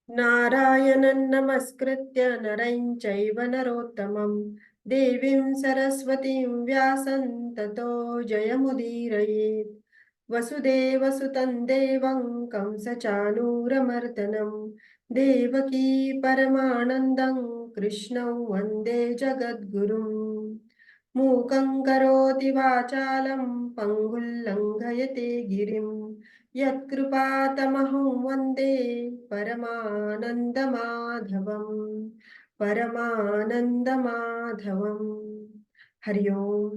नारायणं नमस्कृत्य नरं चैव नरोत्तमं देवीं सरस्वतीं व्यासं ततो जयमुदीरयेत्। वसुदेवसुतं देवं कंसचाणूरमर्दनं देवकी परमानन्दं कृष्णं वन्दे जगद्गुरुम्। मूकं करोति वाचालं पङ्गुं लङ्घयते गिरिं यत्कृपातमहं वन्दे परमानन्दमाधवम् परमानन्दमाधवम्। हरि ओम.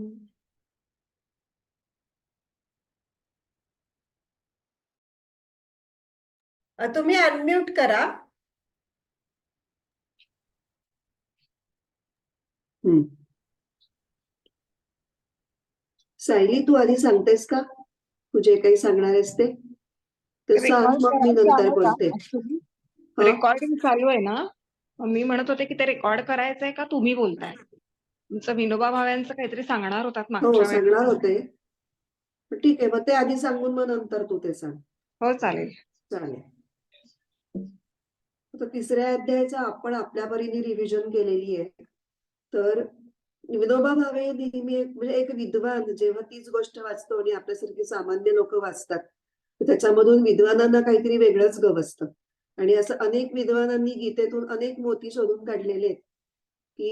तुम्ही अनम्यूट करा. सायली, तू आधी सांगतेस का तू जे काही सांगणार आहेस ते सांग, मग मी नंतर बोलते. रेकॉर्डिंग चालू आहे ना? मी म्हणत होते की ते रेकॉर्ड करायचंय का तुम्ही बोलताय? तुमचं विनोबा भावेंचं काहीतरी सांगणार होतात हो, मागच्या वेळेस. सांगणार होते. ठीक आहे, मग ते आधी सांगून मग नंतर तू ते सांग. हो, चालेल. आता तिसऱ्या अध्यायाचं आपण आपल्या परीने रिव्हिजन केलेली आहे. तर विनोबा भावे नेहमी म्हणजे एक विद्वान जेव्हा तीच गोष्ट वाचतो आणि आपल्यासारखी सामान्य लोक वाचतात, त्याच्यामधून विद्वानांना काहीतरी वेगळंच गवसतं. आणि असं अनेक विद्वानांनी गीतेतून अनेक मोती शोधून काढलेले आहेत की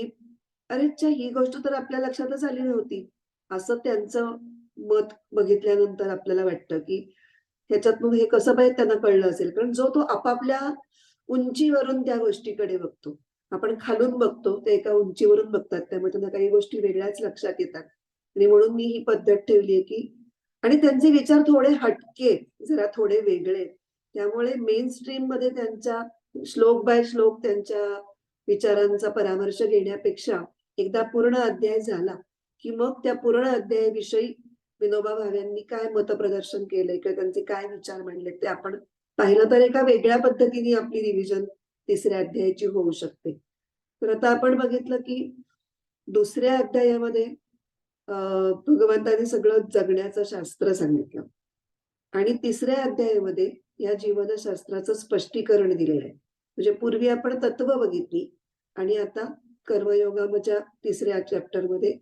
अरे ही गोष्ट तर आपल्या लक्षातच आली नव्हती, असं त्यांचं मत बघितल्यानंतर आपल्याला वाटतं की ह्याच्यातून हे कसं पाहिजे त्यांना कळलं असेल. कारण जो तो आपापल्या उंचीवरून त्या गोष्टीकडे बघतो, आपण खालून बघतो, ते एका उंचीवरून बघतात, त्यामुळे त्यांना काही गोष्टी वेगळ्याच लक्षात येतात. आणि म्हणून मी ही पद्धत ठेवली आहे की आणि त्यांचे विचार थोडे हटके, जरा थोडे वेगळे, त्यामुळे मेन स्ट्रीम मध्ये त्यांच्या श्लोक बाय श्लोक त्यांच्या विचारांचा परामर्श घेण्यापेक्षा एकदा पूर्ण अध्याय झाला की मग त्या पूर्ण अध्यायाविषयी विनोबा भावेंनी काय मतप्रदर्शन केलंय किंवा त्यांचे काय विचार मांडले ते आपण पाहिलं तर एका वेगळ्या पद्धतीने आपली रिव्हिजन तिसऱ्या अध्यायाची होऊ शकते. तर आता आपण बघितलं की दुसऱ्या अध्यायामध्ये भगवंतांनी सगळं जगण्याचं शास्त्र सांगितलं आणि तिसऱ्या अध्यायामध्ये या जीवनशास्त्राचं स्पष्टीकरण दिलेलं आहे. म्हणजे पूर्वी आपण तत्व बघितली आणि आता कर्मयोगाच्या तिसऱ्या चॅप्टरमध्ये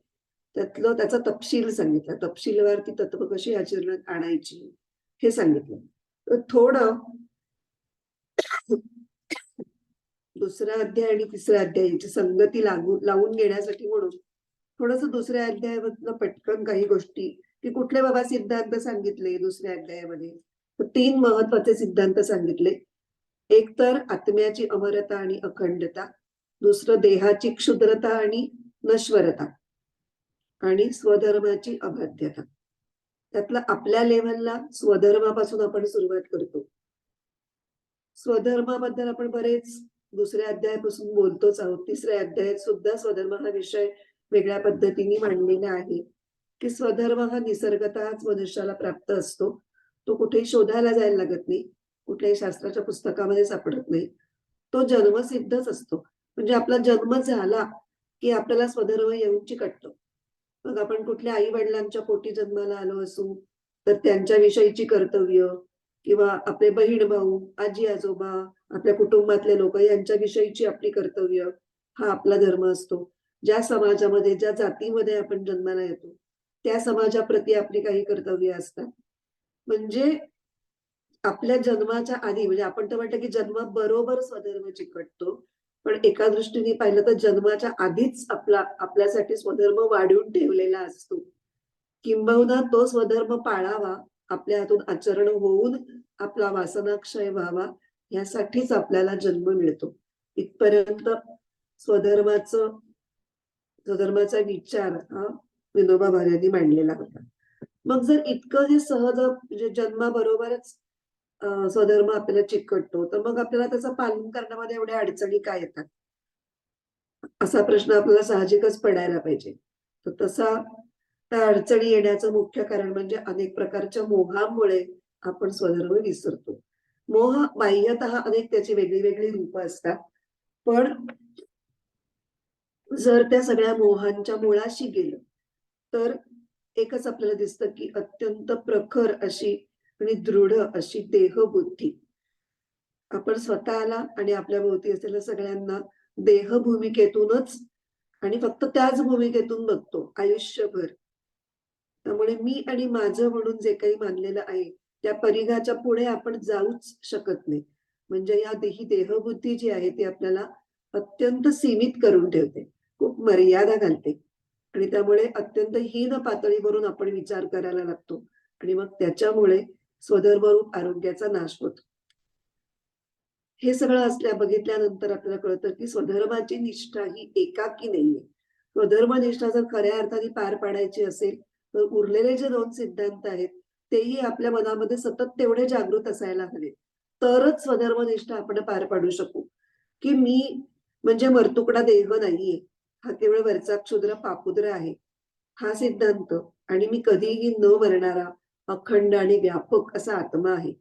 त्याचा तपशील सांगितला, तपशीलवार ती तत्व कशी आचरणात आणायची हे सांगितलं. तर थोडं दुसरा अध्याय आणि तिसऱ्या अध्यायाची संगती लावून घेण्यासाठी म्हणून थोडस दुसऱ्या अध्यायामधलं पटकन काही गोष्टी की कुठले बाबा सिद्धांत सांगितले दुसऱ्या अध्यायामध्ये. तर 3 महत्वाचे सिद्धांत सांगितले. एक तर आत्म्याची अमरता आणि अखंडता, दुसरं देहाची क्षुद्रता आणि नश्वरता आणि स्वधर्माची अबाध्यता. त्यातला आपल्या लेव्हलला स्वधर्मापासून आपण सुरुवात करतो. स्वधर्माबद्दल आपण बरेच दुसऱ्या अध्यायापासून बोलतोच आहोत. तिसऱ्या अध्यायात सुद्धा स्वधर्म हा विषय वेगळ्या पद्धतीने मांडलेला आहे की स्वधर्म हा निसर्गतःच मनुष्याला प्राप्त असतो. तो कुठेही शोधायला जायला लागत नाही, कुठल्याही शास्त्राच्या पुस्तकामध्ये सापडत नाही, तो जन्मसिद्धच असतो. म्हणजे आपला जन्म झाला की आपल्याला स्वधर्म येऊन चिकटतो. मग आपण कुठल्या आई वडिलांच्या पोटी जन्माला आलो असू तर त्यांच्याविषयीची कर्तव्य किंवा आपले बहीण भाऊ, आजी आजोबा, आपल्या कुटुंबातले लोक यांच्याविषयीची आपली कर्तव्य, हा आपला धर्म असतो. ज्या समाजामध्ये ज्या जातीमध्ये आपण जन्माला येतो त्या समाजाप्रती आपली काही कर्तव्य असतात. म्हणजे आपल्या जन्माच्या आधी, म्हणजे आपण तर म्हणतो की जन्माबरोबर स्वधर्म चिकटतो, पण एका दृष्टीने पाहिलं तर जन्माच्या आधीच आपल्यासाठी स्वधर्म वाढवून ठेवलेला असतो. किंबहुना तो स्वधर्म पाळावा, आपल्या हातून आचरण होऊन आपला वासनाक्षय व्हावा, यासाठीच आपल्याला जन्म मिळतो. इथपर्यंत स्वधर्माचा विचार हा विनोबा भावेंनी मांडलेला होता. मग जर इतकं जे सहज म्हणजे जन्माबरोबरच स्वधर्म आपल्याला चिकटतो, तर मग आपल्याला त्याचं पालन करण्यामध्ये एवढ्या अडचणी काय येतात, असा प्रश्न आपल्याला साहजिकच पडायला पाहिजे. तर तसा त्या अडचणी येण्याचं मुख्य कारण म्हणजे अनेक प्रकारच्या मोहामुळे आपण स्वधर्म विसरतो. मोह बाह्यतः अनेक त्याची वेगळी वेगळी रूप असतात, पण जर त्या सगळ्या मोहांच्या मुळाशी गेलं तर एकच आपल्याला दिसतं की अत्यंत प्रखर अशी आणि दृढ अशी देहबुद्धी आपण स्वतःला आणि आपल्या भोवती असलेल्या सगळ्यांना देह भूमिकेतूनच आणि फक्त त्याच भूमिकेतून बघतो आयुष्यभर. त्यामुळे मी आणि माझं म्हणून जे काही मानलेलं आहे, त्या परिघाच्या पुढे आपण जाऊच शकत नाही. म्हणजे ही देहबुद्धी जी आहे ती आपल्याला अत्यंत सीमित करून ठेवते. खूप मर्यादा घालते आणि त्यामुळे अत्यंत हीन पातळीवरून आपण विचार करायला लागतो आणि मग त्याच्यामुळे स्वधर्मरूप आरोग्याचा नाश होतो. हे सगळं बघितल्यानंतर आपल्याला कळतं, की स्वधर्माची निष्ठा ही एकाकी नाहीये. स्वधर्म निष्ठा जर खऱ्या अर्थाने पार पाडायची असेल, तर उरलेले जे 2 सिद्धांत आहेत, तेही आपल्या मनामध्ये सतत तेवढे जागृत असायला हवेत. तरच स्वधर्म निष्ठा आपण पार पाडू शकू, की मी म्हणजे मरतुकडा देह नाहीये. हा केवळ वरचा क्षुद्र पापुद्र आहे. हा सिद्धांत आणि मी कधीही न मरणारा, अखंड आणि व्यापक असा आत्मा आहे.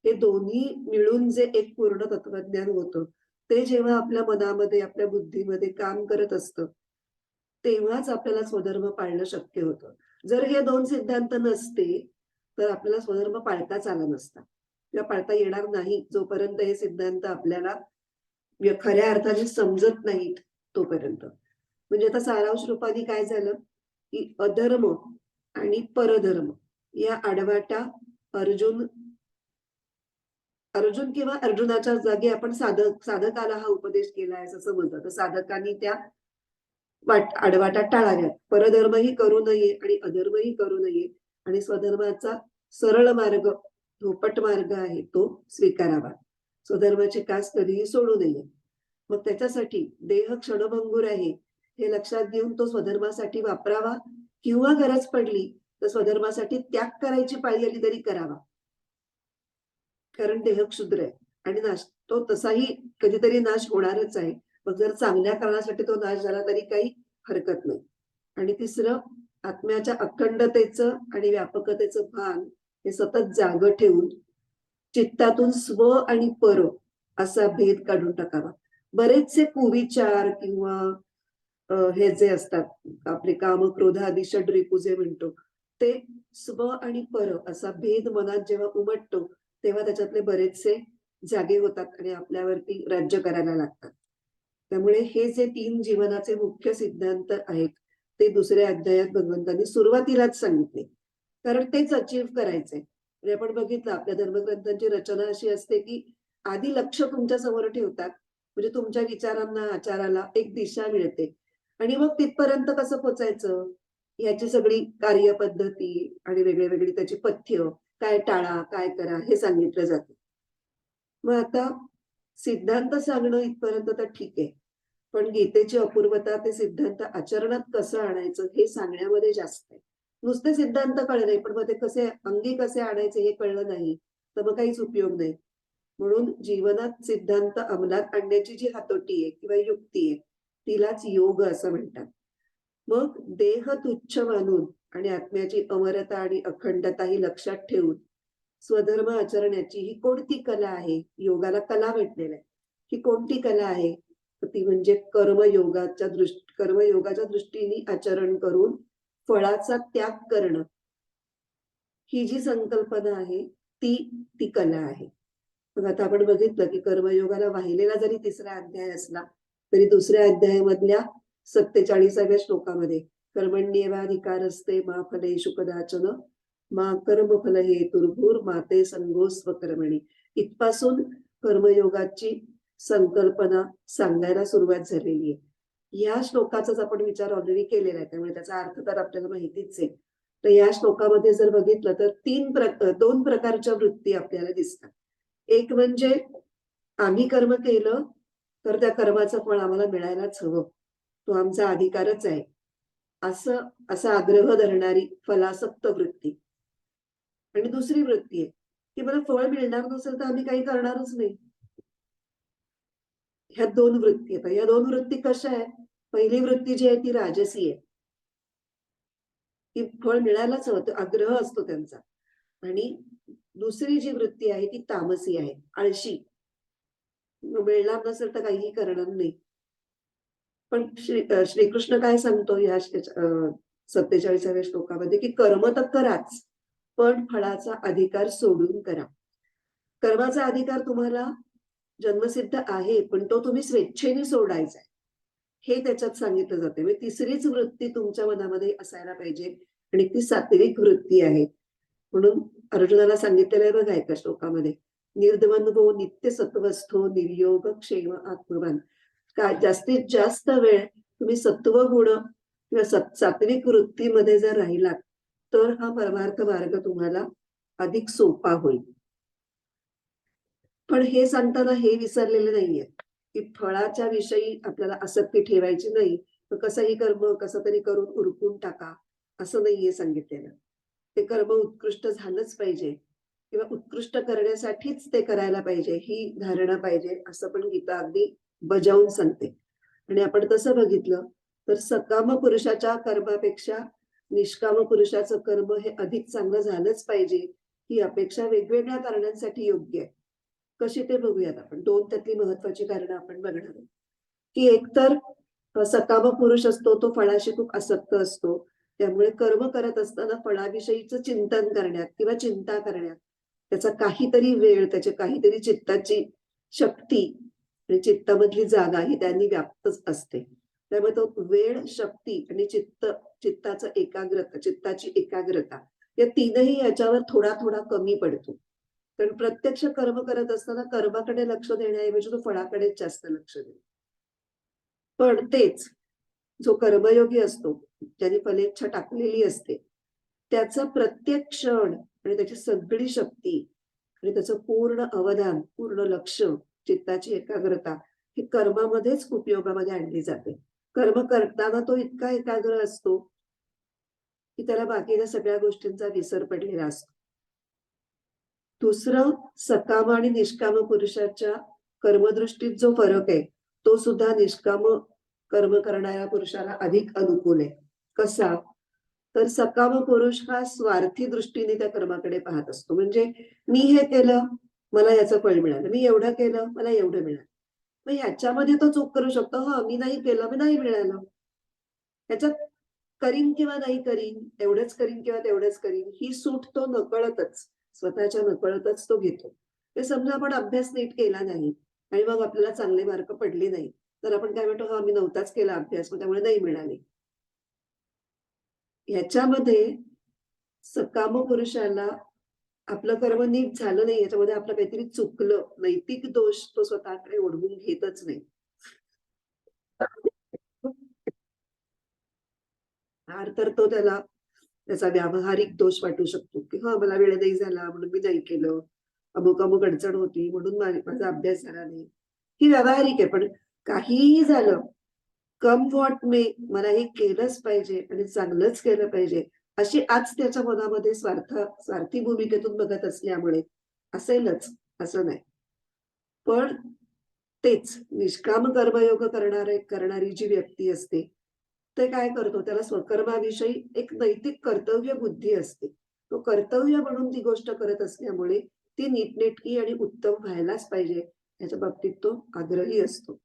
हे दोन्ही मिळून जे एक पूर्ण तत्वज्ञान होतं, ते जेव्हा आपल्या मनामध्ये, आपल्या बुद्धीमध्ये काम करत असतं, तेव्हाच आपल्याला स्वधर्म पाळणं शक्य होतं. जर हे 2 सिद्धांत नसते, तर आपल्याला स्वधर्म पाळताच आला नसता किंवा पाळता येणार नाही, जोपर्यंत हे सिद्धांत आपल्याला खऱ्या अर्थाने समजत नाहीत तोपर्यंत. म्हणजे आता सारांश रूपाने काय झालं, की अधर्म आणि परधर्म या आडवाटा अर्जुन अर्जुन किंवा अर्जुनाच्या जागी आपण साधकाला हा उपदेश केलाय असं समजलं. तर साधकांनी त्या आडवाटा टाळाव्यात. परधर्मही करू नये आणि अधर्मही करू नये आणि स्वधर्माचा सरळ मार्ग, धोपट मार्ग आहे तो स्वीकारावा. स्वधर्माची कास कधीही सोडू नये. मग त्याच्यासाठी देह क्षणभंगुर आहे, हे लक्षात घेऊन तो स्वधर्मासाठी वापरावा किंवा गरज पडली तर स्वधर्मासाठी त्याग करायची पाळी आली तरी करावा. कारण देह क्षुद्र आहे आणि तो तसाही कधीतरी नाश होणारच आहे. मग जर चांगल्या कारणासाठी तो नाश झाला तरी काही हरकत नाही. आणि तिसरं, आत्म्याच्या अखंडतेचं आणि व्यापकतेचं भान हे सतत जागं ठेवून चित्तातून स्व आणि पर असा भेद काढून टाकावा. बरेचसे कुविचार किंवा हे जे असतात आपले काम, क्रोध आदी षड्रिपू जे म्हणतो, ते स्व आणि पर असा भेद मनात जेव्हा उमटतो, तेव्हा त्याच्यातले बरेचसे जागे होतात आणि आपल्यावरती राज्य करायला लागतात. त्यामुळे हे जे 3 जीवनाचे मुख्य सिद्धांत आहेत, ते दुसऱ्या अध्यायात भगवंतांनी सुरुवातीलाच सांगितले. कारण तेच अचीव्ह करायचंय. म्हणजे आपण बघितलं आपल्या धर्मग्रंथांची रचना अशी असते, की आधी लक्ष तुमच्या समोर ठेवतात. म्हणजे तुमच्या विचारांना, आचाराला एक दिशा मिळते आणि मग तिथपर्यंत कसं पोहोचायचं, ह्याची सगळी कार्यपद्धती आणि वेगळी त्याची पथ्य, काय टाळा, काय करा हे सांगितलं जातं. मग आता सिद्धांत सांगणं इथपर्यंत तर ठीक आहे. पण गीतेची अपूर्वता ते सिद्धांत आचरणात कसं आणायचं हे सांगण्यामध्ये जास्त आहे. नुसते सिद्धांत कळले, पण मग ते अंगी कसे आणायचे हे कळलं नाही, तर मग काहीच उपयोग नाही. म्हणून जीवनात सिद्धांत अंमलात आणण्याची जी हातोटी आहे किंवा युक्ती आहे, तिलाच योग असं म्हणतात. मग देह तुच्छ मानून आणि आत्म्याची अमरता आणि अखंडता ही लक्षात ठेवून स्वधर्म आचरण्याची ही कोणती कला आहे? योगाला कला म्हटलेलं आहे. ही कोणती कला आहे? तर ती म्हणजे कर्मयोगाच्या दृष्टीने आचरण करून फळाचा त्याग करणं. ही जी संकल्पना आहे, ती ती कला आहे. मग आता आपण बघितलं, की कर्मयोगाला वाहिलेला जरी 3रा अध्याय असला, तरी 2ऱ्या अध्यायामधल्या 47व्या श्लोकामध्ये कर्मण्येवाधिकारस्ते मा फलेषु कदाचन मा कर्मफल हेतुर्भूर माते संगोस्व कर्मणी. इथपासून कर्मयोगाची संकल्पना सांगायला सुरुवात झालेली आहे. या श्लोकाचाच आपण विचार ऑलरेडी केलेला आहे, त्यामुळे त्याचा अर्थ तर आपल्याला माहितीच आहे. तर या श्लोकामध्ये जर बघितलं तर 2 प्रकारच्या वृत्ती आपल्याला दिसतात. एक म्हणजे आम्ही कर्म केलं तर त्या कर्माचं फळ आम्हाला मिळायलाच हवं. तो आमचा अधिकारच आहे. असा आग्रह धरणारी फलासक्त वृत्ती. आणि दुसरी वृत्ती आहे, की मला फळ मिळणार नसेल तर आम्ही काही करणारच नाही. ह्या 2 वृत्ती आहेत. या 2 वृत्ती कशा आहेत? पहिली वृत्ती जी आहे ती राजसी आहे. की फळ मिळायलाच हवं, तो आग्रह असतो त्यांचा. आणि दुसरी जी वृत्ती आहे ती तामसी आहे, आळशी. मिळणार नसेल तर काहीही करणार नाही. पण श्रीकृष्ण काय सांगतो या 47व्या श्लोकामध्ये, की कर्म तर कराच, पण फळाचा अधिकार सोडून करा. कर्माचा अधिकार तुम्हाला जन्मसिद्ध आहे, पण तो तुम्ही स्वेच्छेने सोडायचा आहे, हे त्याच्यात सांगितलं जाते. म्हणजे तिसरीच वृत्ती तुमच्या मनामध्ये असायला पाहिजे आणि ती सात्विक वृत्ती आहे. म्हणून अर्जुनाला सांगितलेलं आहे बघा एका श्लोकामध्ये, निर्द्वंद्वो नित्य सत्वस्थो निर्योग क्षेम आत्मवान. काय जास्तीत जास्त वेळ तुम्ही सत्व गुण किंवा सात्विक वृत्तीमध्ये जर राहिलात तर हा परमार्थ मार्ग तुम्हाला अधिक सोपा होईल. पण हे सांगताना हे विसरलेले नाहीये की फळाच्या विषयी आपल्याला आसक्ती ठेवायची नाही. तर कसंही कर्म कसं तरी करून उरकून टाका असं नाहीये सांगितलेलं. ते कर्म उत्कृष्ट झालंच पाहिजे किंवा उत्कृष्ट करण्यासाठीच ते करायला पाहिजे ही धारणा पाहिजे, असं पण गीता अगदी बजावून सांगते. आणि आपण तसं बघितलं तर सकाम पुरुषाच्या कर्मापेक्षा निष्काम पुरुषाचं कर्म हे अधिक चांगलं झालंच पाहिजे ही अपेक्षा वेगवेगळ्या कारणांसाठी योग्य आहे. कशी ते बघूयात आपण. दोन त्यातली महत्वाची कारणं आपण बघणार आहोत. की एकतर सकाम पुरुष असतो तो फळाशी खूप आसक्त असतो. त्यामुळे कर्म करत असताना फळाविषयीचं चिंतन करण्यात किंवा चिंता करण्यात त्याचा काहीतरी वेळ, त्याची काहीतरी चित्ताची शक्ती आणि चित्तामधली जागा ही त्यांनी व्याप्तच असते. त्यामुळे तो वेळ, शक्ती आणि चित्ताची एकाग्रता या तीनही याच्यावर थोडा थोडा कमी पडतो. कारण प्रत्यक्ष कर्म करत असताना कर्माकडे लक्ष देण्याऐवजी तो फळाकडेच जास्त लक्ष देतो. पण तेच जो कर्मयोगी असतो, ज्याने फलेच्छा टाकलेली असते, त्याचा प्रत्येक क्षण आणि त्याची सगळी शक्ती आणि त्याचं पूर्ण अवधान, पूर्ण लक्ष, चित्ताची एकाग्रता ही कर्मामध्येच उपयोगामध्ये आणली जाते. कर्म करताना तो इतका एकाग्र असतो की त्याला बाकीच्या सगळ्या गोष्टींचा विसर पडलेला असतो. दुसरं, सकाम आणि निष्काम पुरुषाच्या कर्मदृष्टीत जो फरक आहे तो सुद्धा निष्काम कर्म करणाऱ्या पुरुषाला अधिक अनुकूल आहे. कसा? तर सकाम पुरुष हा स्वार्थी दृष्टीने त्या कर्माकडे पाहत असतो. म्हणजे मी हे केलं, मला याचं फळ मिळालं, मी एवढं केलं, मला एवढं मिळालं. मग ह्याच्यामध्ये तो चूक करू शकतो. हा, मी नाही केलं, मी नाही मिळालं. ह्याच्यात करीन किंवा नाही करीन, एवढंच करीन किंवा तेवढंच करीन, ही सूट तो नकळतच, स्वतःच्या नकळतच तो घेतो. ते समजा आपण अभ्यास नीट केला नाही आणि मग आपल्याला चांगले मार्क पडले नाही, तर आपण काय म्हणतो, हा मी नव्हताच केला अभ्यास, मग त्यामुळे नाही मिळाले. ह्याच्यामध्ये सकाम पुरुषाला आपलं कर्म नीट झालं नाही, याच्यामध्ये आपलं काहीतरी चुकलं, नैतिक दोष तो स्वतःकडे ओढवून घेतच नाही. फार तर तो त्याचा व्यावहारिक दोष वाटू शकतो की हा, मला वेळ नाही झाला म्हणून मी नाही केलं, अमुक अमुक अडचण होती म्हणून माझा अभ्यास झाला नाही, ही व्यावहारिक आहे. पण काहीही झालं, कम व्हॉट मे, मला हे केलंच पाहिजे आणि चांगलंच केलं पाहिजे अशी आज त्याच्या मनामध्ये स्वार्थी भूमिकेतून बघत असल्यामुळे असेलच असं नाही. पण तेच निष्काम कर्मयोग करणारी जी व्यक्ती असते, ते काय करतो, त्याला स्वकर्माविषयी एक नैतिक कर्तव्य बुद्धी असते. तो कर्तव्य म्हणून ती गोष्ट करत असल्यामुळे ती नीटनेटकी आणि उत्तम व्हायलाच पाहिजे याच्या बाबतीत तो आग्रही असतो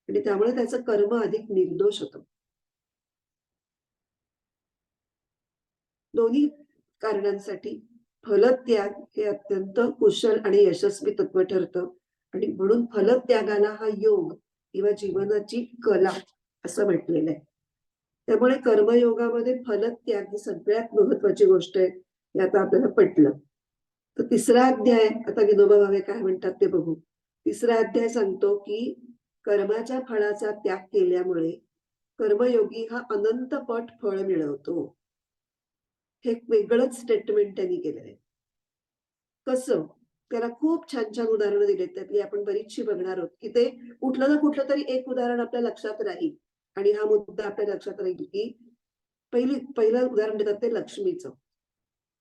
आणि त्यामुळे त्याचं कर्म अधिक निर्दोष होतं. दोन्ही कारणांसाठी फलत्याग हे अत्यंत कुशल आणि यशस्वी तत्व ठरतं आणि म्हणून फलत्यागाला हा योग किंवा जीवनाची कला असं म्हटलेलं आहे. त्यामुळे कर्मयोगामध्ये फलत्याग ही सगळ्यात महत्वाची गोष्ट आहे, हे आता आपल्याला पटलं. तर तिसरा अध्याय आता विनोबा भावे काय म्हणतात ते बघू. तिसरा अध्याय सांगतो की कर्माच्या फळाचा त्याग केल्यामुळे कर्मयोगी हा अनंत पट फळ मिळवतो. हे एक वेगळंच स्टेटमेंट त्यांनी केलेलं आहे. कसं? त्याला खूप छान छान उदाहरणं दिलेत, त्यातली आपण बरीचशी बघणार आहोत की ते कुठलं ना कुठलं तरी एक उदाहरण आपल्या लक्षात राहील आणि हा मुद्दा आपल्या लक्षात राहील की पहिलं उदाहरण देतात ते लक्ष्मीचं.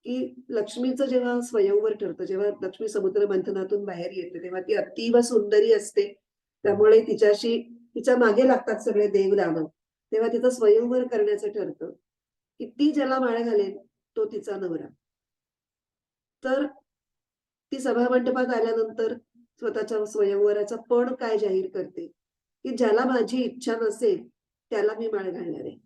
की लक्ष्मीचं जेव्हा स्वयंवर ठरतं, जेव्हा लक्ष्मी समुद्र मंथनातून बाहेर येते तेव्हा ती अतीव सुंदरी असते. त्यामुळे तिच्या मागे लागतात सगळे देव दानव. तेव्हा तिचं स्वयंवर करण्याचं ठरतं की ती ज्याला माळ घालेल तो तिचा नवरा. तर ती सभामंडपात आल्यानंतर स्वतःच्या स्वयंवराचा पण काय जाहीर करते की ज्याला माझी इच्छा नसेल त्याला मी माळ घालणार आहे.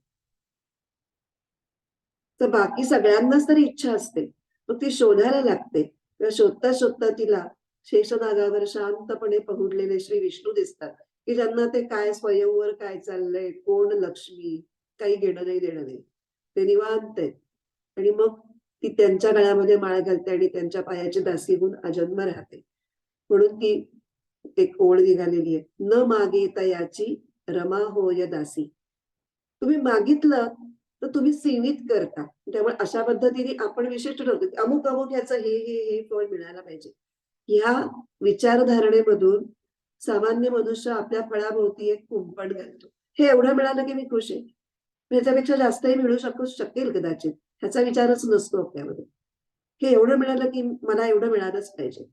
तर बाकी सगळ्यांनाच तरी इच्छा असते, मग ती शोधायला लागते. शोधता शोधता तिला शेषनागावर शांतपणे पहुडलेले श्री विष्णू दिसतात, की ज्यांना ते काय स्वयंवर काय चाललंय, कोण लक्ष्मी, काही घेणं नाही देणं नाही. ते निवांत आहेत. आणि मग ती त्यांच्या गळ्यामध्ये माळ घालते आणि त्यांच्या पायाची दासी होऊन अजन्म राहते. म्हणून ती एक ओळ निघालेली आहे, न मागे तयाची रमा होय दासी. तुम्ही मागितलं तर तुम्ही सीमित करता. त्यामुळे अशा पद्धतीने आपण विशिष्ट ठरवतो की अमुक अमुक ह्याचं हे फळ मिळायला पाहिजे. ह्या विचारधारणेमधून सामान्य मनुष्य आपल्या फळाभोवती एक कुंपण घालतो. हे एवढं मिळालं की मी खुश आहे. ह्याच्यापेक्षा जास्तही मिळू शकेल कदाचित, ह्याचा विचारच नसतो आपल्यामध्ये. हे एवढं मिळालं की मला एवढं मिळालंच पाहिजे.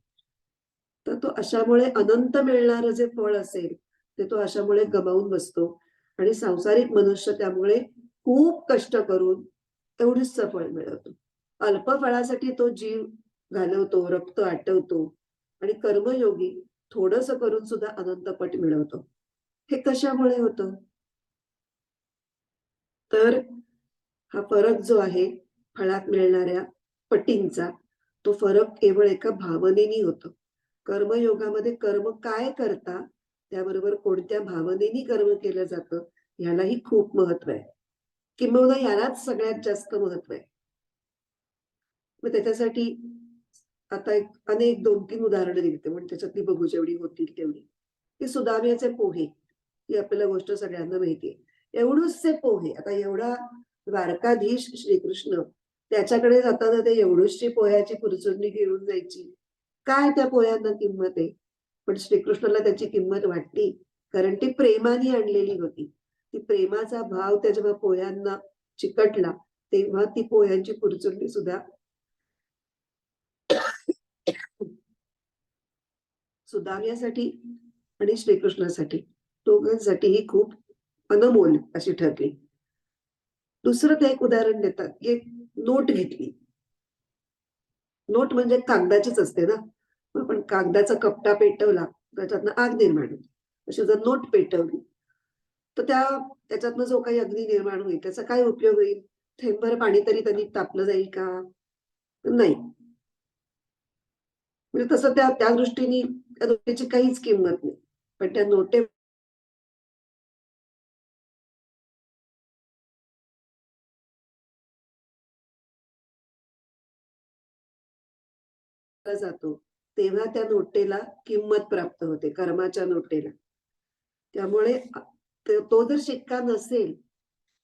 तर तो अशामुळे अनंत मिळणारं जे फळ असेल ते तो अशामुळे गमावून बसतो आणि सांसारिक मनुष्य त्यामुळे खूप कष्ट करून एवढीच फळ मिळवतो. अल्प फळासाठी तो जीव घालवतो, रक्त आटवतो आणि कर्मयोगी थोडस करून सुद्धा अनंत पट मिळवतो. हे कशामुळे होतं? तर हा फरक जो आहे फळात मिळणाऱ्या पटींचा, तो फरक केवळ एका भावनेनी होतो. कर्मयोगामध्ये कर्म काय करता, त्याबरोबर कोणत्या भावनेनी कर्म केलं जातं, ह्यालाही खूप महत्व आहे. किंबहुना यालाच सगळ्यात जास्त महत्व आहे. मग त्याच्यासाठी आता एक अनेक 2-3 उदाहरणं दिली म्हणजे त्याच्यातली बघू जेवढी होतील तेवढी. की सुदाम्याचे पोहे, ही आपल्याला गोष्ट सगळ्यांना माहिती आहे. एवढूसचे पोहे, आता एवढा द्वारकाधीश श्रीकृष्ण, त्याच्याकडे जाताना ते एवढूसची पोह्याची पुरचुरणी घेऊन जायची. काय त्या पोह्यांना किंमत आहे? पण श्रीकृष्णाला त्याची किंमत वाटली, कारण ती प्रेमाने आणलेली होती. ती प्रेमाचा भाव त्या जेव्हा पोह्यांना चिकटला, तेव्हा ती पोह्यांची पुरचुरणी सुद्धा सुदाम्यासाठी आणि श्रीकृष्णासाठी दोघांसाठी ही खूप अनमोल अशी ठरली. दुसरं ते एक उदाहरण देतात की एक नोट घेतली. नोट म्हणजे कागदाचीच असते ना. मग आपण कागदाचा कपटा पेटवला त्याच्यातनं आग निर्माण होते. अशी जर नोट पेटवली तर त्याच्यातनं जो काही अग्नी निर्माण होईल त्याचा काय उपयोग होईल? थेंबभर पाणी तरी त्यांनी तापलं जाईल का? नाही. म्हणजे तसं त्या त्या दृष्टीने त्या नोटेची काहीच किंमत नाही. पण त्या नोटे जातो तेव्हा त्या नोटेला किंमत प्राप्त होते, कर्माच्या नोटेला. त्यामुळे तो जर शिक्का नसेल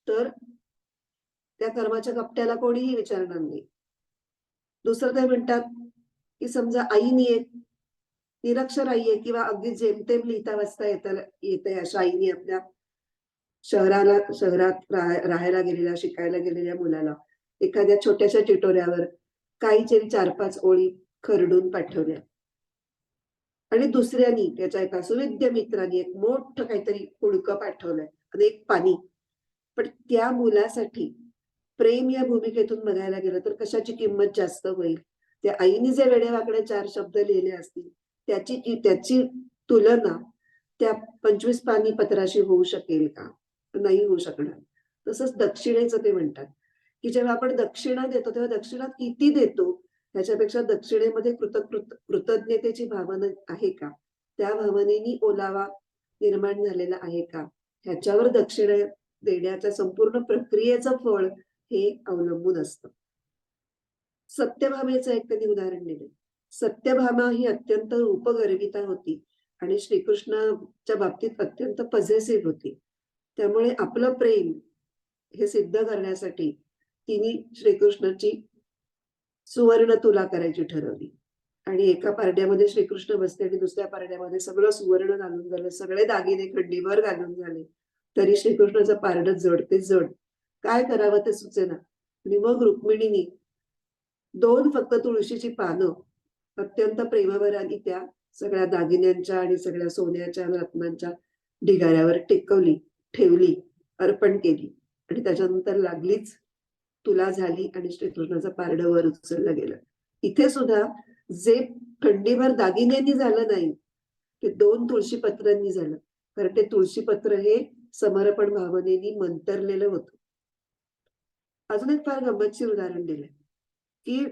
तर त्या कर्माच्या कप्ट्याला कोणीही विचारणार नाही. दुसरं ते म्हणतात की समजा आईने एक निरक्षर आई आहे किंवा अगदी जेमतेम लिहिता वाचता येते अशा आईने आपल्या शहरात राहायला गेलेल्या, शिकायला गेलेल्या मुलाला एखाद्या छोट्याशा चिटोऱ्यावर काहीतरी 4-5 ओळी खरडून पाठवल्या. आणि दुसऱ्यानी त्याच्या एका सुविद्य मित्राने एक मोठं काहीतरी पुडकं पाठवलंय आणि एक पाणी. पण त्या मुलासाठी प्रेम या भूमिकेतून बघायला गेलं तर कशाची किंमत जास्त होईल? त्या आईने जे वेडेवाकडे 4 शब्द लिहिले असतील त्याची तुलना त्या 25 पानी पत्राशी होऊ शकेल का? नाही होऊ शकणार. तसंच दक्षिणेचं ते म्हणतात, की जेव्हा आपण दक्षिणा देतो तेव्हा दक्षिणात किती देतो ह्याच्यापेक्षा दक्षिणेमध्ये कृतज्ञतेची भावना आहे का? त्या भावनेनी ओलावा निर्माण झालेला आहे का? ह्याच्यावर दक्षिणा देण्याच्या संपूर्ण प्रक्रियेचं फळ हे अवलंबून असतं. सत्यभामेचं एक त्यांनी उदाहरण दिले. सत्यभामा ही अत्यंत रूपगर्विता होती आणि श्रीकृष्णाच्या बाबतीत अत्यंत पझेसिव्ह होती. त्यामुळे आपलं प्रेम हे सिद्ध करण्यासाठी तिने श्रीकृष्णाची सुवर्ण तुला करायची ठरवली. आणि एका पारड्यामध्ये श्रीकृष्ण बसले आणि दुसऱ्या पारड्यामध्ये सगळं सुवर्ण घालून झालं, सगळे दागिने खंडीभर घालून झाले, तरी श्रीकृष्णाचं पारडं जड ते जड. काय करावं ते सुचेना. आणि मग रुक्मिणीने 2 फक्त तुळशीची पानं अत्यंत प्रेमभराने त्या सगळ्या दागिन्यांच्या आणि सगळ्या सोन्याच्या रत्नांच्या ढिगाऱ्यावर टेकवली, ठेवली, अर्पण केली आणि त्याच्यानंतर लागलीच तुला झाली आणि श्रीकृष्णाचं पारडं वर उचललं गेलं. इथे सुद्धा जे खंडीभर दागिन्यांनी झालं नाही, ते 2 तुळशीपत्रांनी झालं. कारण ते तुळशीपत्र हे समर्पण भावनेनी मंतरलेलं होतं. अजून एक फार गंमतशीर उदाहरण दिलंय, की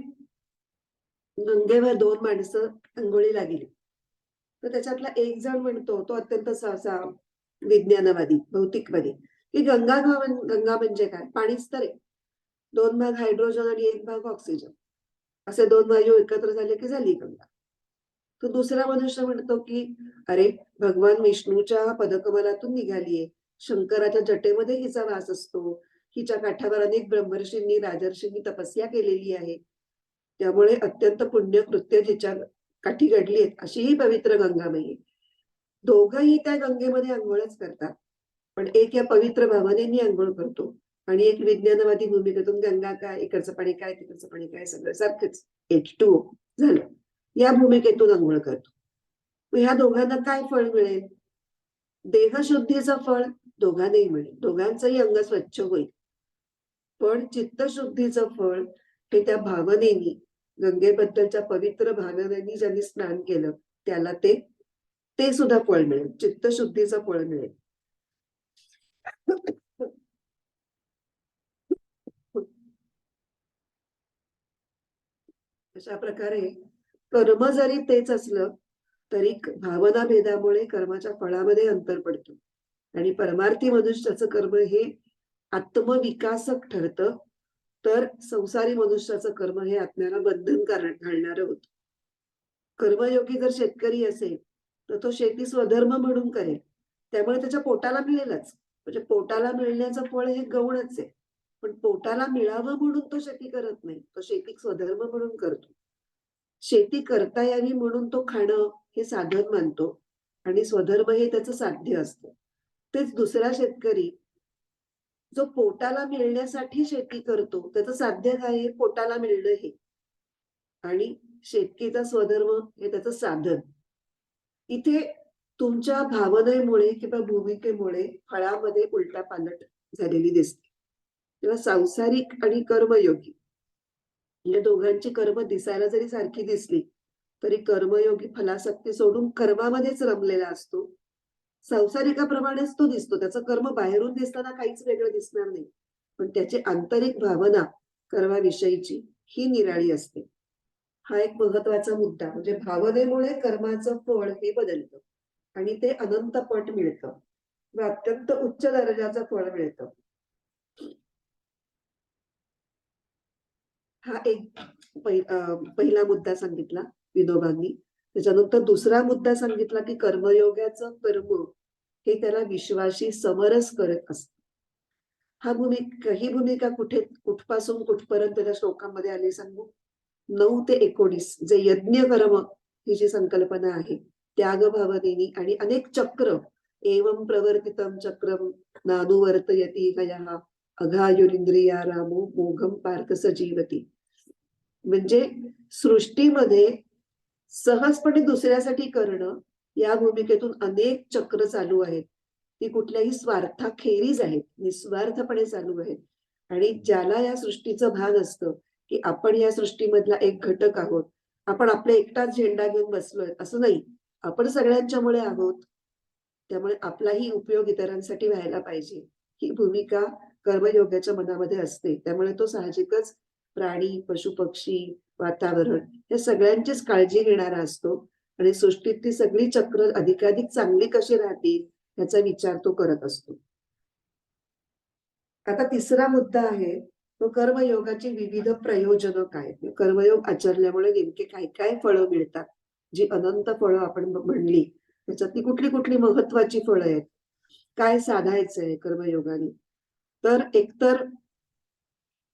गंगेवर 2 माणसं अंघोळीला गेली. तर त्याच्यातला एक जण म्हणतो, तो अत्यंत सहसा विज्ञानवादी, भौतिकवादी, की गंगा म्हणजे काय? पाणीच तर आहे. 2 भाग हायड्रोजन आणि 1 भाग ऑक्सिजन. असे 2 वायू एकत्र झाले की झाली गंगा. तो दुसरा मनुष्य म्हणतो, की अरे, भगवान विष्णूच्या पदकमलातून निघालीये. शंकराच्या जटेमध्ये हिचा वास असतो. हिच्या काठावर अनेक ब्रह्मर्षींनी, राजर्षींनी तपस्या केलेली आहे. त्यामुळे अत्यंत पुण्यकृत्य जिच्या काठी घडली आहेत, अशी ही पवित्र गंगामाई आहे. दोघंही त्या गंगेमध्ये अंघोळच करतात. पण एक या पवित्र भावनेनी अंघोळ करतो आणि एक विज्ञानवादी भूमिकेतून गंगा काय, इकडचं पाणी काय, तिकडचं पाणी काय, सगळं सारखंच H2O झालं. या भूमिकेतून अंघोळ करतो. मग ह्या दोघांना काय फळ मिळेल? देहशुद्धीचं फळ दोघांनाही मिळेल. दोघांचंही अंग स्वच्छ होईल. पण चित्तशुद्धीचं फळ हे त्या भावनेनी, गंगेबद्दलच्या पवित्र भावनेनी ज्यांनी स्नान केलं त्याला ते सुद्धा फळ मिळेल. चित्तशुद्धीचं फळ मिळेल. अशा प्रकारे कर्म जरी तेच असलं तरी भावना भेदामुळे कर्माच्या फळामध्ये अंतर पडतं आणि परमार्थी मनुष्याचं कर्म हे आत्मविकासक ठरतं, तर संसारी मनुष्याचं कर्म हे आत्म्याला बंधन घालणारं होतं. कर्मयोगी जर शेतकरी असेल तर तो शेती स्वधर्म म्हणून करेल, त्यामुळे त्याच्या पोटाला मिळेलच. म्हणजे पोटाला मिळण्याचं फळ हे गौणच आहे. पण पोटाला मिळावं म्हणून तो शेती करत नाही, तो शेती स्वधर्म म्हणून करतो. शेती करता यावी म्हणून तो खाणं हे साधन मानतो आणि स्वधर्म हे त्याचं साध्य असतं. तेच दुसरा शेतकरी जो पोटाला मिळण्यासाठी शेती करतो, त्याचं साध्य काय आहे? पोटाला मिळणं हे. आणि शेतकीचा स्वधर्म हे त्याचं साधन. इथे तुमच्या भावनेमुळे किंवा भूमिकेमुळे फळामध्ये उलटापालट झालेली दिसते. तेव्हा सांसारिक आणि कर्मयोगी या दोघांची कर्म दिसायला जरी सारखी दिसली तरी कर्मयोगी फलासक्ती सोडून कर्मामध्येच रमलेला असतो. संसारिकाप्रमाणेच तो दिसतो. त्याचं कर्म बाहेरून दिसताना काहीच वेगळं दिसणार नाही, पण त्याची आंतरिक भावना कर्माविषयीची ही निराळी असते. हा एक महत्वाचा मुद्दा. म्हणजे भावनेमुळे कर्माचं फळ हे बदलतं आणि ते अनंत पट मिळतं व अत्यंत उच्च दर्जाचं फळ मिळतं. हा एक पहिला मुद्दा सांगितला विनोबांनी. त्याच्यानंतर दुसरा मुद्दा सांगितला की कर्मयोगाचं कर्म हे त्याला विश्वाशी समरस करत असत. ही भूमिका कुठपासून कुठपर्यंत त्या श्लोकांमध्ये आली सांगू? 9 ते 19 जे यज्ञ कर्म ही जी संकल्पना आहे, त्याग भावनेनी आणि अनेक चक्र, एवं प्रवर्तितम चक्रम नानुवर्तयति हयः अघायुरिंद्रिया रामो मोघम पार्थ सजीवती. म्हणजे सृष्टीमध्ये सहजपणे दुसऱ्यासाठी करणं या भूमिकेतून अनेक चक्र चालू आहेत. ती कुठल्याही स्वार्थाखेरीज आहेत, निस्वार्थपणे चालू आहेत. आणि ज्याला या सृष्टीचं भान असतं की आपण या सृष्टीमधला एक घटक आहोत, आपण आपला एकटाच झेंडा घेऊन बसलोय असं नाही, आपण सगळ्यांच्यामुळे आहोत, त्यामुळे आपलाही उपयोग इतरांसाठी व्हायला पाहिजे, ही भूमिका कर्मयोगाच्या मनामध्ये असते. त्यामुळे तो साहजिकच प्राणी, पशु पक्षी, वातावरण या सगळ्यांचीच काळजी घेणारा असतो आणि सृष्टीतली सगळी चक्र अधिकाधिक चांगली कशी राहतील याचा विचार तो करत असतो. आता तिसरा मुद्दा आहे तो कर्मयोगाची विविध प्रयोजन काय. कर्मयोग आचरल्यामुळे नेमके काय काय फळं मिळतात, जी अनंत फळं आपण म्हणली त्याच्यातली कुठली कुठली महत्वाची फळं आहेत, काय साधायचंय कर्मयोगाने. तर एकतर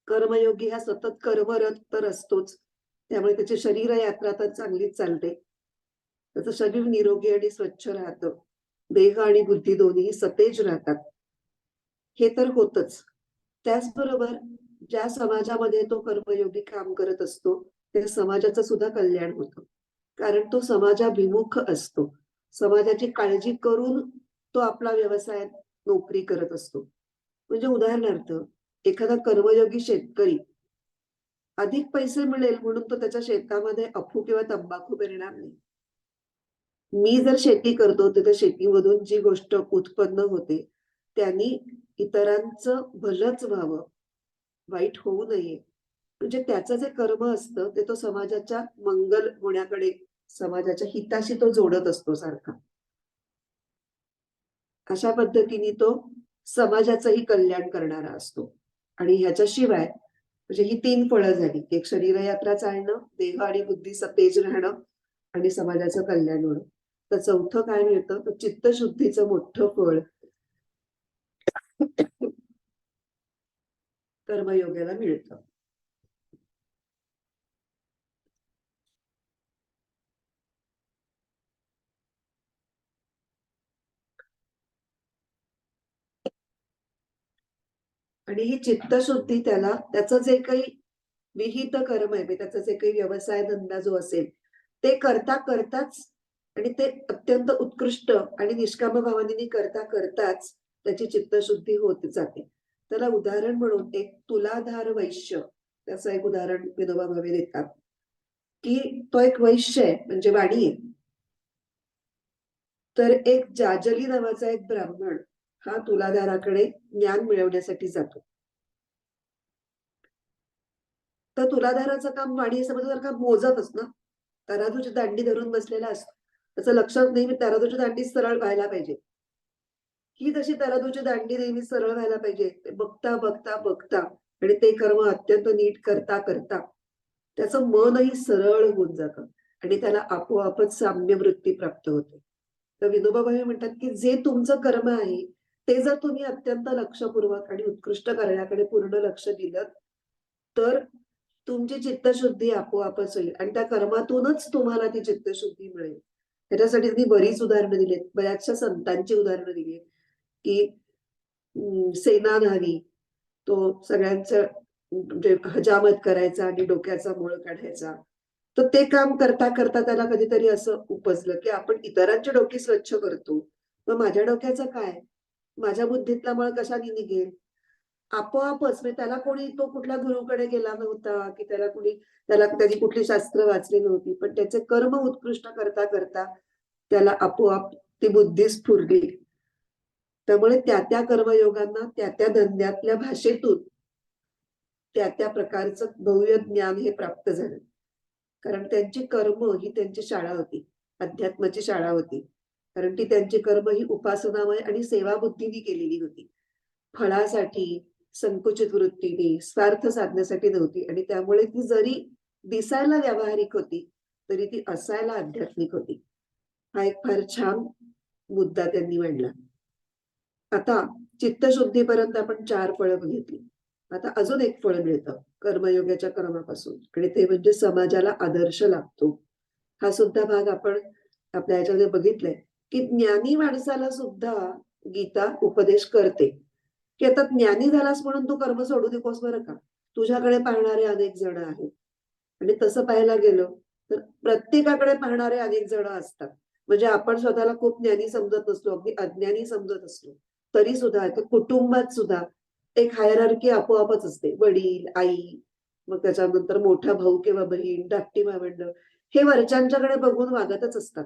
कर्मयोगी हा सतत कर्मरत तर असतोच, त्यामुळे त्याची शरीर यात्रा तर चांगलीच चालते. त्याचं शरीर निरोगी आणि स्वच्छ राहतं. देह आणि बुद्धी दोन्ही सतेज राहतात. हे तर होतच. त्याचबरोबर ज्या समाजामध्ये तो कर्मयोगी काम करत असतो त्या समाजाचं सुद्धा कल्याण होतं, कारण तो समाजाभिमुख असतो. समाजाची काळजी करून तो आपला व्यवसाय नोकरी करत असतो. म्हणजे उदाहरणार्थ एखादा कर्मयोगी शेतकरी अधिक पैसे मिळेल म्हणून तो त्याच्या शेतामध्ये अफू किंवा तंबाखू पेरणार नाही. मी जर शेती करतो तर त्या शेतीमधून जी गोष्ट उत्पन्न होते त्यांनी इतरांचं भलंच व्हावं, वाईट होऊ नये म्हणजे त्याचं जे कर्म असतं ते तो समाजाच्या मंगल होण्याकडे, समाजाच्या हिताशी तो जोडत असतो सारखा. अशा पद्धतीने तो समाजाचंही कल्याण करणारा असतो. आणि ह्याच्याशिवाय म्हणजे ही 3 फळं झाली. एक शरीरयात्रा चालणं, देह आणि बुद्धी सतेज राहणं आणि समाजाचं कल्याण होणं. तर चौथं काय मिळतं? तर चित्तशुद्धीचं मोठं फळ कर्मयोगाला मिळतं. आणि ही चित्तशुद्धी त्याला त्याचं जे काही विहित कर्म आहे, म्हणजे त्याचा जे काही व्यवसाय धंदा जो असेल, ते करता करताच आणि ते अत्यंत उत्कृष्ट आणि निष्काम भावनेने करता करताच त्याची चित्तशुद्धी होत जाते. त्याला उदाहरण म्हणून एक तुलाधार वैश्य त्याचं एक उदाहरण विनोबा भावे देतात, की तो एक वैश्य आहे म्हणजे वाणी आहे. तर एक जाजली नावाचा एक ब्राह्मण हा तुलाधाराकडे ज्ञान मिळवण्यासाठी जातो. तर तुलाधाराचं काम वाणी समजा जर का मोजतच ना, तराजूची दांडी धरून बसलेला असतो. त्याचं लक्ष नेहमी तराजूची दांडी सरळ व्हायला पाहिजे. ही तशी तराजूची दांडी नेहमी सरळ व्हायला पाहिजे. ते बघता, बघता, बघता आणि ते कर्म अत्यंत नीट करता, करता त्याचं मनही सरळ होऊन जातं आणि त्याला आपोआपच साम्य वृत्ती प्राप्त होते. तर विनोबा भावे म्हणतात, की जे तुमचं कर्म आहे, ते जर तुम्ही अत्यंत लक्षपूर्वक आणि उत्कृष्ट करण्याकडे पूर्ण लक्ष दिलत, तर तुमची चित्तशुद्धी आपोआपच होईल आणि त्या कर्मातूनच तुम्हाला ती चित्तशुद्धी मिळेल. त्याच्यासाठी त्यांनी बरीच उदाहरणं दिलीत. बऱ्याचशा संतांची उदाहरणं दिली आहेत, की सेनाधारी तो सगळ्यांचं म्हणजे हजामत करायचा आणि डोक्याचा मूळ काढायचा. तर ते काम करता करता त्याला कधीतरी असं उपजलं, की आपण इतरांची डोकी स्वच्छ करतो. मग माझ्या डोक्याचं काय? माझ्या बुद्धीतला मळ कशाने निघेल? आपोआपच म्हणजे त्याला कोणी तो कुठल्या गुरुकडे गेला नव्हता, की त्याला त्याची कुठली शास्त्र वाचली नव्हती. पण त्याचे कर्म उत्कृष्ट करता करता त्याला आपोआप ती बुद्धी स्फुरली. त्यामुळे त्या कर्मयोगांना त्या धंद्यातल्या भाषेतून त्या प्रकारचं भव्य ज्ञान हे प्राप्त झालं. कारण त्यांची कर्म ही त्यांची शाळा होती. अध्यात्माची शाळा होती. कारण ती त्यांची कर्म ही उपासनामय आणि सेवाबुद्धीने केलेली होती. फळासाठी, संकुचित वृत्तीने, स्वार्थ साधण्यासाठी नव्हती आणि त्यामुळे ती जरी दिसायला व्यावहारिक होती, तरी ती असायला आध्यात्मिक होती. हा एक फार छान मुद्दा त्यांनी मांडला. आता चित्तशुद्धीपर्यंत आपण 4 फळं बघितली. आता अजून एक फळ मिळतं कर्मयोगाच्या कर्मापासून आणि ते म्हणजे समाजाला आदर्श लाभतो. हा सुद्धा भाग आपण आपल्या ह्याच्यामध्ये बघितलंय, की ज्ञानी माणसाला सुद्धा गीता उपदेश करते, की आता ज्ञानी झालास म्हणून तू कर्म सोडू नकोस बरं का. तुझ्याकडे पाहणारे अनेक जण आहेत. आणि तसं पाहायला गेलं तर प्रत्येकाकडे पाहणारे अनेक जण असतात. म्हणजे आपण स्वतःला खूप ज्ञानी समजत असलो, अगदी अज्ञानी समजत असलो, तरी सुद्धा एका कुटुंबात सुद्धा एक हायरार्की आपोआपच असते. वडील, आई, मग त्याच्यानंतर मोठा भाऊ किंवा बहीण, धाकटी भावंडं हे वरच्यांच्याकडे बघून वागतच असतात.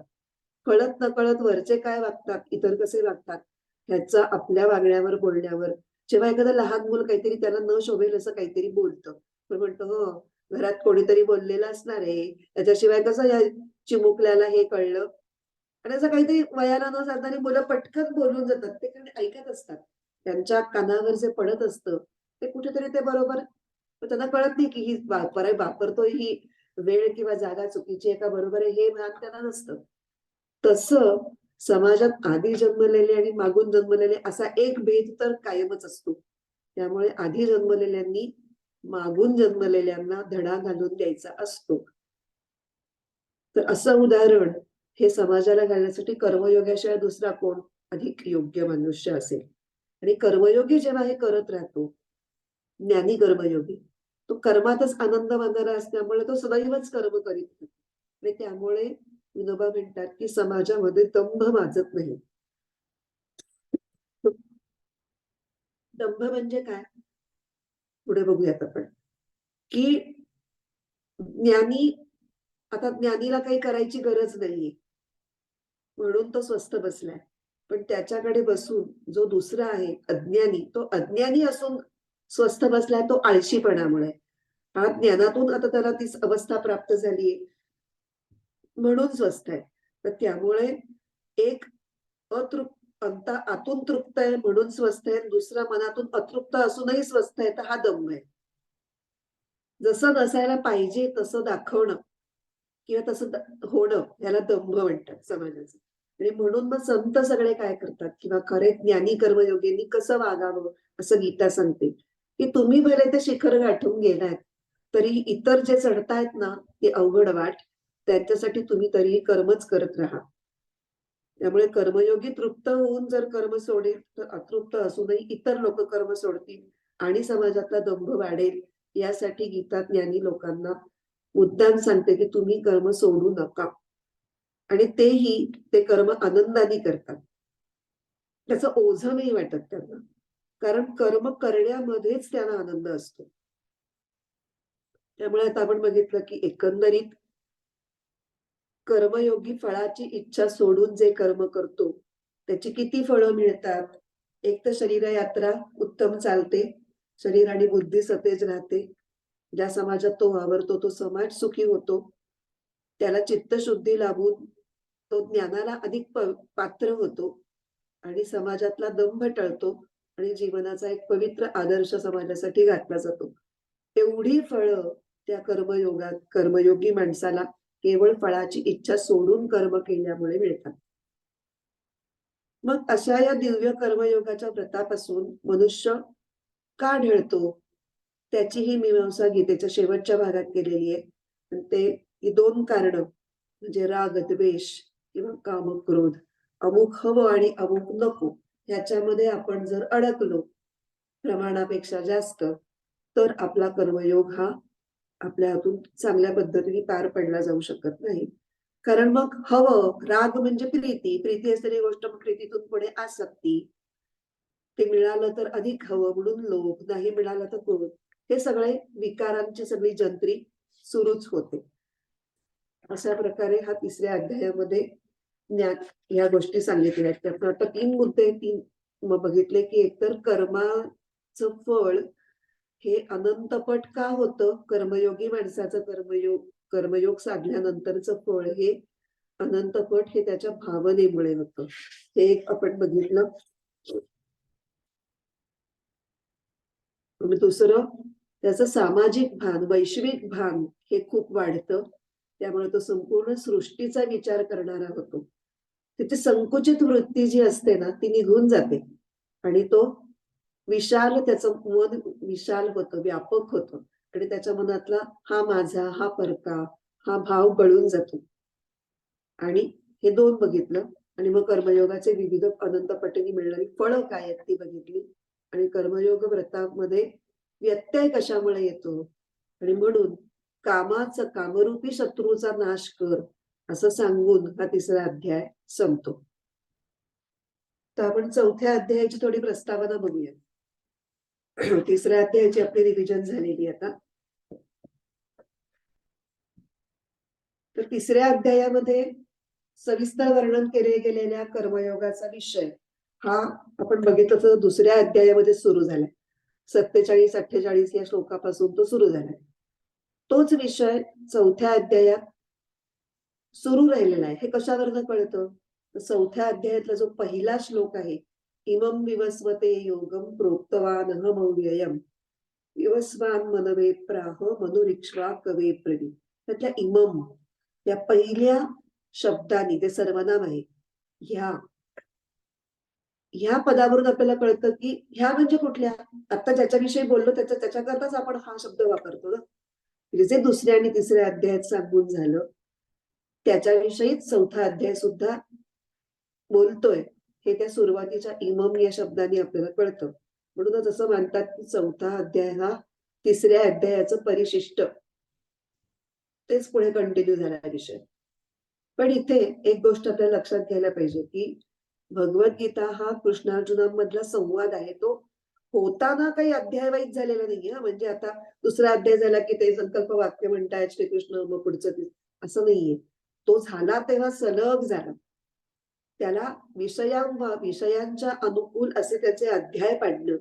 कळत नकळत वरचे काय वागतात, इतर कसे वागतात, ह्याचा आपल्या वागण्यावर, बोलण्यावर जेव्हा एखादं लहान मूल काहीतरी त्याला न शोभेल असं काहीतरी बोलतं, तर म्हणतो, "हं, घरात कोणीतरी बोललेलं असणार आहे. त्याच्याशिवाय कसं या चिमुकल्याला हे कळलं?" आणि असं काहीतरी वयाला न साधणारी मुलं पटकन बोलून जातात. ते कारण ऐकत असतात. त्यांच्या कानावर जे पडत असतं, ते कुठेतरी ते बरोबर पण त्यांना कळत नाही, की ही वापरतोय ही वेळ किंवा जागा चुकीची आहे का बरोबर आहे, हे भान त्यांना नसतं. तसं समाजात आधी जन्मलेले आणि मागून जन्मलेले असा एक भेद तर कायमच असतो. त्यामुळे आधी जन्मलेल्यांनी मागून जन्मलेल्यांना धडा घालून द्यायचा असतो. तर असं उदाहरण हे समाजाला घालण्यासाठी कर्मयोगाशिवाय दुसरा कोण अधिक योग्य मनुष्य असेल. आणि कर्मयोगी जेव्हा हे करत राहतो, ज्ञानी कर्मयोगी, तो कर्मातच आनंद मानणारा असल्यामुळे तो सदैवच कर्म करीत राहतो. आणि त्यामुळे विनोबा म्हणतात, की समाजामध्ये दंभ माजत नाही. दंभ म्हणजे काय? पुढे बघूयात आपण, की ज्ञानी आता ज्ञानीला काही करायची गरज नाहीये. म्हणून तो स्वस्थ बसलाय. पण त्याच्याकडे बसून जो दुसरा आहे अज्ञानी, तो अज्ञानी असून स्वस्थ बसलाय तो आळशीपणामुळे. हा ज्ञानातून आता त्याला ती अवस्था प्राप्त झालीये म्हणून स्वस्थ आहे. तर त्यामुळे एक आतून तृप्त आहे म्हणून स्वस्थ आहे, दुसरा मनातून अतृप्त असूनही स्वस्थ आहे, तर हा दंभ आहे. जसं नसायला पाहिजे तसं दाखवणं किंवा तसं होणं याला दंभ म्हणतात समाजाचं. आणि म्हणून मग संत सगळे काय करतात किंवा खरे ज्ञानी कर्मयोगींनी कसं वागावं असं गीता सांगते, की तुम्ही भले ते शिखर गाठून गेलात तरी इतर जे चढतायत ना ती अवघड वाट, त्यांच्यासाठी तुम्ही तरीही कर्मच करत राहा. त्यामुळे कर्मयोगी तृप्त होऊन जर कर्म सोडेल तर अतृप्त असूनही इतर लोक कर्म सोडतील आणि समाजातला दंभ वाढेल. यासाठी गीता ज्ञानी लोकांना मुद्दाम सांगते की तुम्ही कर्म सोडू नका. आणि तेही ते कर्म आनंदाने करतात. त्याचं ओझं नाही वाटत त्यांना. कारण कर्म करण्यामध्येच त्यांना आनंद असतो. त्यामुळे आता आपण बघितलं की एकंदरीत कर्मयोगी फळाची इच्छा सोडून जे कर्म करतो त्याची किती फळं मिळतात. एक तर शरीर यात्रा उत्तम चालते, शरीर आणि बुद्धी सतेज राहते. ज्या समाजात तो वावरतो तो समाज सुखी होतो. त्याला चित्तशुद्धी लाभून तो ज्ञानाला अधिक पात्र होतो आणि समाजातला दंभ टळतो आणि जीवनाचा एक पवित्र आदर्श समाजासाठी घातला जातो. एवढी फळं त्या कर्मयोगी माणसाला केवळ फळाची इच्छा सोडून कर्म केल्यामुळे मिळतात. मग अशा या दिव्य कर्मयोगाच्या व्रतापासून मनुष्य का ढळतो त्याची ही मीमांसा गीतेच्या शेवटच्या भागात केलेली आहे. ही 2 कारणं म्हणजे राग द्वेष किंवा काम क्रोध, अमुक हवं आणि अमुक नको ह्याच्यामध्ये आपण जर अडकलो प्रमाणापेक्षा जास्त तर आपला कर्मयोग हा आपल्या हातून चांगल्या पद्धतीने पार पडला जाऊ शकत नाही. कारण मग हवं, राग म्हणजे प्रीती असलेली गोष्ट, मग प्रीतीतून पुढे आसक्ती, ते मिळालं तर अधिक हवं म्हणून लोभ, नाही मिळालं तर क्रोध. हे सगळे विकारांची सगळी जंत्री सुरूच होते. अशा प्रकारे हा 3ऱ्या अध्यायामध्ये ज्ञान ह्या गोष्टी सांगितल्या आहेत. त्यात आता 3 मुद्दे मग बघितले की एकतर कर्माचं फळ हे अनंतपट का होतं. कर्मयोगी माणसाचं कर्मयोग साधल्यानंतरचं फळ हे अनंतपट हे त्याच्या भावनेमुळे होतं. हे एक आपण बघितलं. आणि दुसरं त्याचं सामाजिक भान, वैश्विक भान हे खूप वाढतं. त्यामुळे तो संपूर्ण सृष्टीचा विचार करणारा होतो. त्याची संकुचित वृत्ती जी असते ना ती निघून जाते आणि तो त्याचं मन विशाल होतं, व्यापक होतं आणि त्याच्या मनातला हा माझा, हा परका, हा भाव गळून जातो. आणि हे 2 बघितलं आणि मग कर्मयोगाचे विविध अनंतपटीने मिळणारी फळं काय आहेत ती बघितली. आणि कर्मयोग व्रतामध्ये व्यत्यय कशामुळे येतो आणि म्हणून कामरूपी शत्रूचा नाश कर असं सांगून हा 3रा अध्याय संपतो. तर आपण 4थ्या अध्यायाची थोडी प्रस्तावना बघूया. 3ऱ्या अध्यायाची आपली रिव्हिजन झालेली आता. तर 3ऱ्या अध्यायामध्ये सविस्तर वर्णन केले गेलेल्या कर्मयोगाचा विषय हा आपण बघितलं तर 2ऱ्या अध्यायामध्ये सुरू झालाय. 47-48 या श्लोकापासून तो सुरू झालाय. तोच विषय 4थ्या अध्यायात सुरू राहिलेला आहे. हे कशावरनं कळतं. 4थ्या अध्यायातला जो पहिला श्लोक आहे, इमं विवस्वते योगम प्रोक्तवानहमव्ययम् विवस्वान मनवे प्राह मनुरिक्ष्वा कवे प्रवी. त्यातल्या इमम या पहिल्या शब्दाने, ते सर्वनाम आहे, ह्या पदावरून आपल्याला कळतं की ह्या म्हणजे कुठल्या. आता ज्याच्याविषयी बोललो त्याच्याकरताच आपण हा शब्द वापरतो ना. म्हणजे जे 2ऱ्या आणि 3ऱ्या अध्यायात सांगून झालं त्याच्याविषयीच 4था अध्याय सुद्धा बोलतोय हे त्या सुरुवातीच्या इमम या शब्दाने आपल्याला कळतं. म्हणूनच असं मानतात की 4था अध्याय हा 3ऱ्या अध्यायाचं परिशिष्ट, तेच पुढे कंटिन्यू झाला विषय. पण इथे एक गोष्ट आपल्याला लक्षात घ्यायला पाहिजे की भगवद्गीता हा कृष्णार्जुनांमधला संवाद आहे. तो होताना काही अध्यायवाईज झालेला नाहीये. म्हणजे आता 2रा अध्याय झाला की ते संकल्प वाक्य म्हणतायत श्रीकृष्ण, मग पुढचं असं नाहीये. तो झाला तेव्हा सलग झाला. त्याला विषयांच्या अनुकूल असे त्याचे अध्याय पाडणं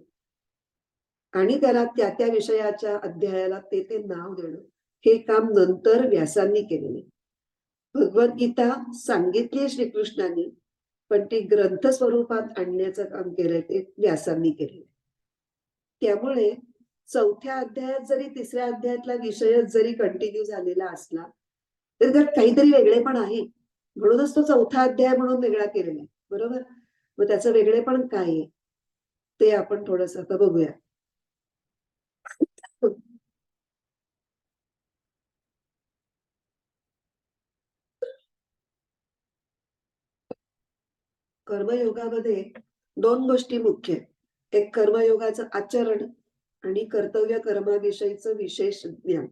आणि त्याला त्या त्या विषयाच्या अध्यायाला ते ते नाव देणं, हे काम नंतर व्यासांनी केलेले. भगवद्गीता सांगितली श्रीकृष्णांनी, पण ती ग्रंथ स्वरूपात आणण्याचं काम केलंय ते व्यासांनी केले. त्यामुळे चौथ्या अध्यायात जरी तिसऱ्या अध्यायातला विषय जरी कंटिन्यू झालेला असला तरी त्यात काहीतरी वेगळेपण आहे, म्हणूनच तो चौथा अध्याय म्हणून वेगळा केलेला आहे. बरोबर? मग त्याचं वेगळेपण काय आहे ते आपण थोडंसं आता बघूया. कर्मयोगामध्ये दोन गोष्टी मुख्य आहेत. एक कर्मयोगाचं आचरण आणि कर्तव्य कर्माविषयीचं विशेष ज्ञान.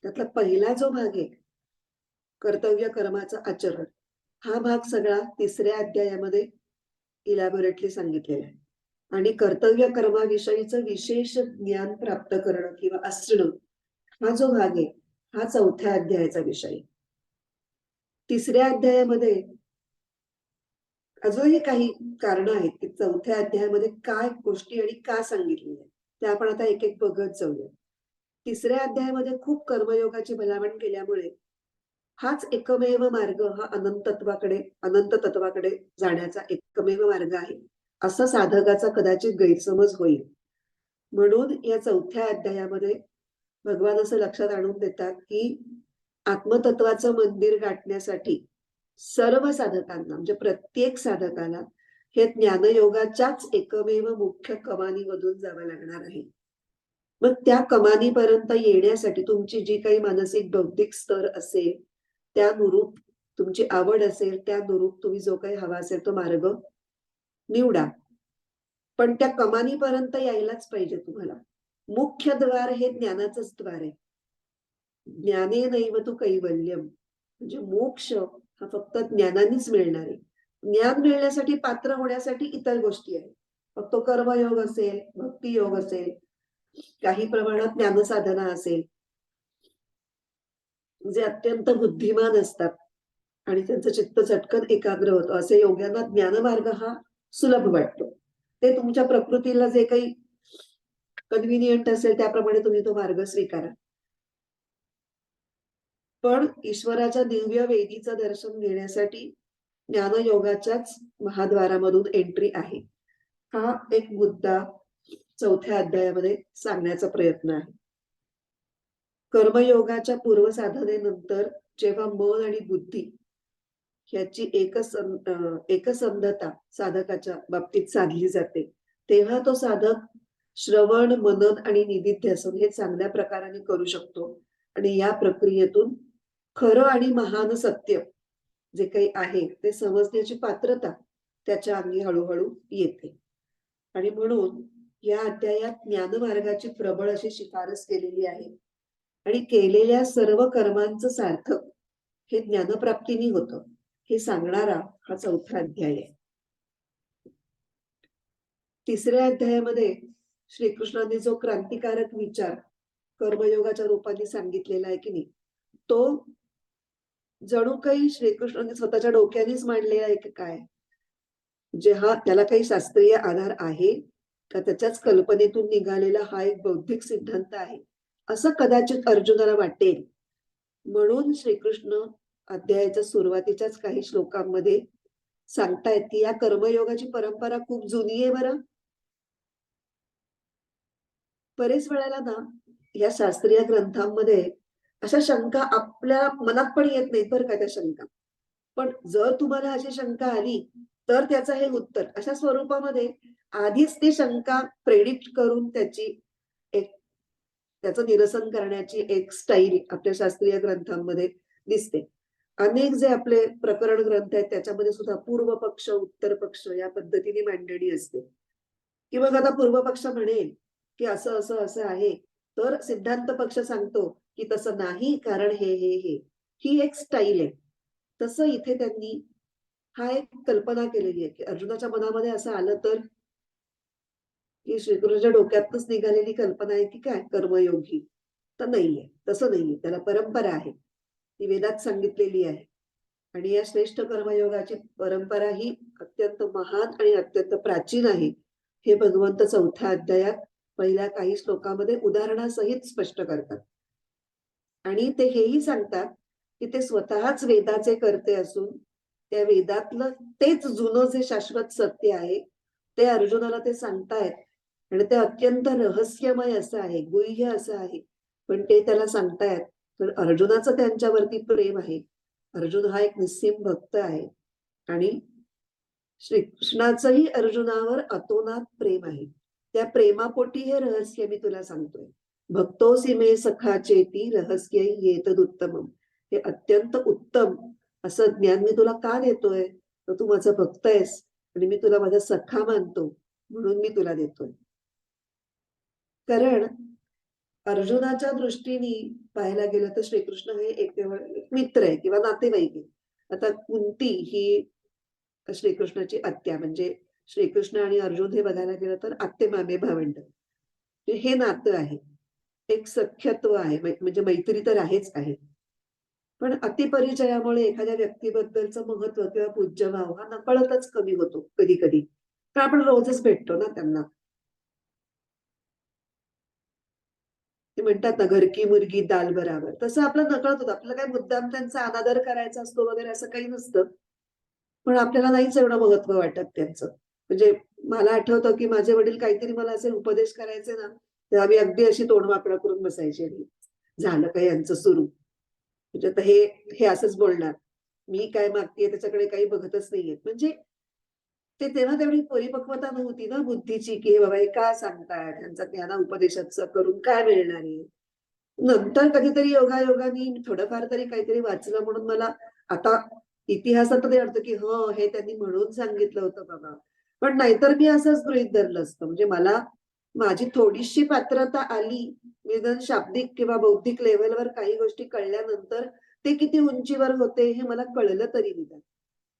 त्यातला पहिला जो भाग आहे, कर्तव्य कर्माचं आचरण, हा भाग सगळा तिसऱ्या अध्यायामध्ये इलॅबोरेटली सांगितलेला आहे. आणि कर्तव्य कर्माविषयीचं विशेष ज्ञान प्राप्त करणं किंवा असणं, हा जो भाग आहे, हा चौथ्या अध्यायाचा विषय. तिसऱ्या अध्यायामध्ये अजूनही काही कारण आहेत की चौथ्या अध्यायामध्ये काय गोष्टी आणि का सांगितलेल्या आहेत, त्या आपण आता एक एक बघत जाऊया. तिसऱ्या अध्यायामध्ये खूप कर्मयोगाची भलावण केल्यामुळे हाच एकमेव मार्ग, हा अनंत तत्वाकडे जाण्याचा एकमेव मार्ग आहे, असा साधकाचा कदाचित गैरसमज होईल. म्हणून या चौथ्या अध्यायामध्ये भगवान असं लक्षात आणून देतात की आत्मतत्वाचं मंदिर गाठण्यासाठी सर्व साधकांना, म्हणजे प्रत्येक साधकाला हे ज्ञानयोगाच्याच एकमेव मुख्य कमानीमधून जावं लागणार आहे. मग त्या कमानीपर्यंत येण्यासाठी तुमची जी काही मानसिक बौद्धिक स्तर असेल त्यानुरूप, तुमची आवड असेल त्यानुरूप तुम्ही जो काही हवा असेल तो मार्ग निवडा, पण त्या कमानीपर्यंत यायलाच पाहिजे तुम्हाला. मुख्य द्वार हे ज्ञानाचंच द्वार आहे. ज्ञानेनैव तु कैवल्यम, म्हणजे मोक्ष हा फक्त ज्ञानानेच मिळणार आहे. ज्ञान मिळण्यासाठी, पात्र होण्यासाठी इतर गोष्टी आहेत. मग तो कर्मयोग असेल, भक्तियोग असेल, काही प्रमाणात ज्ञानसाधना असेल. जे अत्यंत बुद्धिमान असतात आणि त्यांचं चित्त चटकन एकाग्र होतं, असे योग्यांना ज्ञानमार्ग हा सुलभ वाटतो. ते तुमच्या प्रकृतीला जे काही कन्व्हिनियंट असेल त्याप्रमाणे तुम्ही तो मार्ग स्वीकारा. पण ईश्वराच्या दिव्य वेदीचं दर्शन घेण्यासाठी ज्ञानयोगाच्याच महाद्वारामधून एंट्री आहे, हा एक मुद्दा चौथ्या अध्यायामध्ये सांगण्याचा प्रयत्न आहे. कर्मयोगाच्या पूर्वसाधनेनंतर जेव्हा मन आणि बुद्धी ह्याची एकसंधता साधकाच्या बाबतीत साधली जाते, तेव्हा तो साधक श्रवण, मनन आणि निदिध्यासन हे चांगल्या प्रकाराने करू शकतो. आणि या प्रक्रियेतून खरं आणि महान सत्य जे काही आहे ते समजण्याची पात्रता त्याच्या अंगी हळूहळू येते. आणि म्हणून या अध्यायात ज्ञानमार्गाची प्रबळ अशी शिफारस केलेली आहे. आणि केलेल्या सर्व कर्मांचं सार्थक हे ज्ञानप्राप्तीने होतं, हे सांगणारा हा चौथा अध्याय आहे. तिसऱ्या अध्यायामध्ये श्रीकृष्णांनी जो क्रांतिकारक विचार कर्मयोगाच्या रूपाने सांगितलेला आहे की नाही, तो जणू काही श्रीकृष्णांनी स्वतःच्या डोक्यानेच मांडलेला आहे की काय, जे हा त्याला काही शास्त्रीय आधार आहे का, त्याच्याच कल्पनेतून निघालेला हा एक बौद्धिक सिद्धांत आहे, असं कदाचित अर्जुनाला वाटेल. म्हणून श्रीकृष्ण अध्यायाच्या सुरुवातीच्याच काही श्लोकांमध्ये सांगतायत की या कर्मयोगाची परंपरा खूप जुनी आहे बरं. बरेच वेळेला ना या शास्त्रीय ग्रंथांमध्ये अशा शंका आपल्या मनात पण येत नाहीत बरं का, त्या शंका. पण जर तुम्हाला अशी शंका आली तर त्याचं हे उत्तर अशा स्वरूपामध्ये आधीच ती शंका प्रेडिक्ट करून त्याचं निरसन करण्याची एक स्टाईल आपल्या शास्त्रीय ग्रंथांमध्ये दिसते. अनेक जे आपले प्रकरण ग्रंथ आहेत त्याच्यामध्ये सुद्धा पूर्व पक्ष उत्तर पक्ष या पद्धतीने मांडणी असते. की मग आता पूर्व पक्ष म्हणेल की असं असं असं आहे, तर सिद्धांत पक्ष सांगतो की तसं नाही, कारण हे हे हे, ही एक स्टाईल आहे. तसं इथे त्यांनी हा एक कल्पना केलेली आहे की अर्जुनाच्या मनामध्ये असं आलं तर, की श्रीकृष्णाच्या डोक्यातच निघालेली कल्पना आहे की काय कर्मयोगी, तर नाहीये, तसं नाहीये. त्याला परंपरा आहे, ती वेदात सांगितलेली आहे. आणि या श्रेष्ठ कर्मयोगाची परंपरा ही अत्यंत महान आणि अत्यंत प्राचीन आहे, हे भगवंत चौथ्या अध्यायात पहिल्या काही श्लोकामध्ये उदाहरणासहित स्पष्ट करतात. आणि ते हेही सांगतात की ते स्वतःच वेदाचे कर्ते असून त्या वेदातलं तेच जुनं जे शाश्वत सत्य आहे ते अर्जुनाला ते सांगतायत. आणि ते अत्यंत रहस्यमय असं आहे, गुह्य असं आहे, पण ते त्याला सांगतायत. तर अर्जुनाचं त्यांच्यावरती प्रेम आहे. अर्जुन हा एक निस्सीम भक्त आहे आणि श्रीकृष्णाचंही अर्जुनावर अतोनात प्रेम आहे. त्या प्रेमापोटी हे रहस्य मी तुला सांगतोय. भक्तोसी मे सखा चेती रहस्य येतदुत्तमम. हे अत्यंत उत्तम असं ज्ञान मी तुला का देतोय? तर तू माझा भक्त आहेस आणि मी तुला माझा सखा मानतो म्हणून मी तुला देतोय. कारण अर्जुनाच्या दृष्टीने पाहायला गेलं तर श्रीकृष्ण हे एक केवळ एक मित्र आहे किंवा नातेवाईक आहे. आता कुंती ही श्रीकृष्णाची आत्या, म्हणजे श्रीकृष्ण आणि अर्जुन हे बघायला गेलं तर आत्ते मामे भावंड हे नातं आहे. एक सख्यत्व आहे, म्हणजे मैत्री तर आहेच आहे. पण अतिपरिचयामुळे एखाद्या व्यक्तीबद्दलचं महत्व किंवा पूज्यभाव हा नकळतच कमी होतो कधी कधी. तर आपण रोजच भेटतो ना त्यांना. ते म्हणतात ना, घर की मुर्गी दाल बराबर. तसं आपलं नकळत होतं. आपल्याला काही मुद्दाम त्यांचा अनादर करायचा असतो वगैरे असं काही नसतं. पण आपल्याला नाहीच एवढं महत्व वाटत त्यांचं. म्हणजे मला आठवतं की माझे वडील काहीतरी मला असे उपदेश करायचे ना, तेव्हा मी अगदी अशी तोंडवाकडं करून बसायची आणि झालं का यांचं सुरू. म्हणजे आता हे हे असंच बोलणार. मी काय मागतेय त्याच्याकडे काही बघतच नाहीयेत. म्हणजे ते तेव्हा तेवढी परिपक्वता नव्हती ना बुद्धीची, की हे बाबा हे का सांगतायत? त्यांचा ज्ञान उपदेशाचं करून काय मिळणार आहे? नंतर कधीतरी योगायोगाने थोडंफार तरी काहीतरी वाचलं म्हणून मला आता इतिहासात ते वाटतं, की हं, हे त्यांनी म्हणून सांगितलं होतं बाबा. पण नाहीतर मी असंच गृहीत धरलं असतं. म्हणजे मला माझी थोडीशी पात्रता आली, निदान शाब्दिक किंवा बौद्धिक लेव्हलवर काही गोष्टी कळल्यानंतर ते किती उंचीवर होते हे मला कळलं तरी निदान.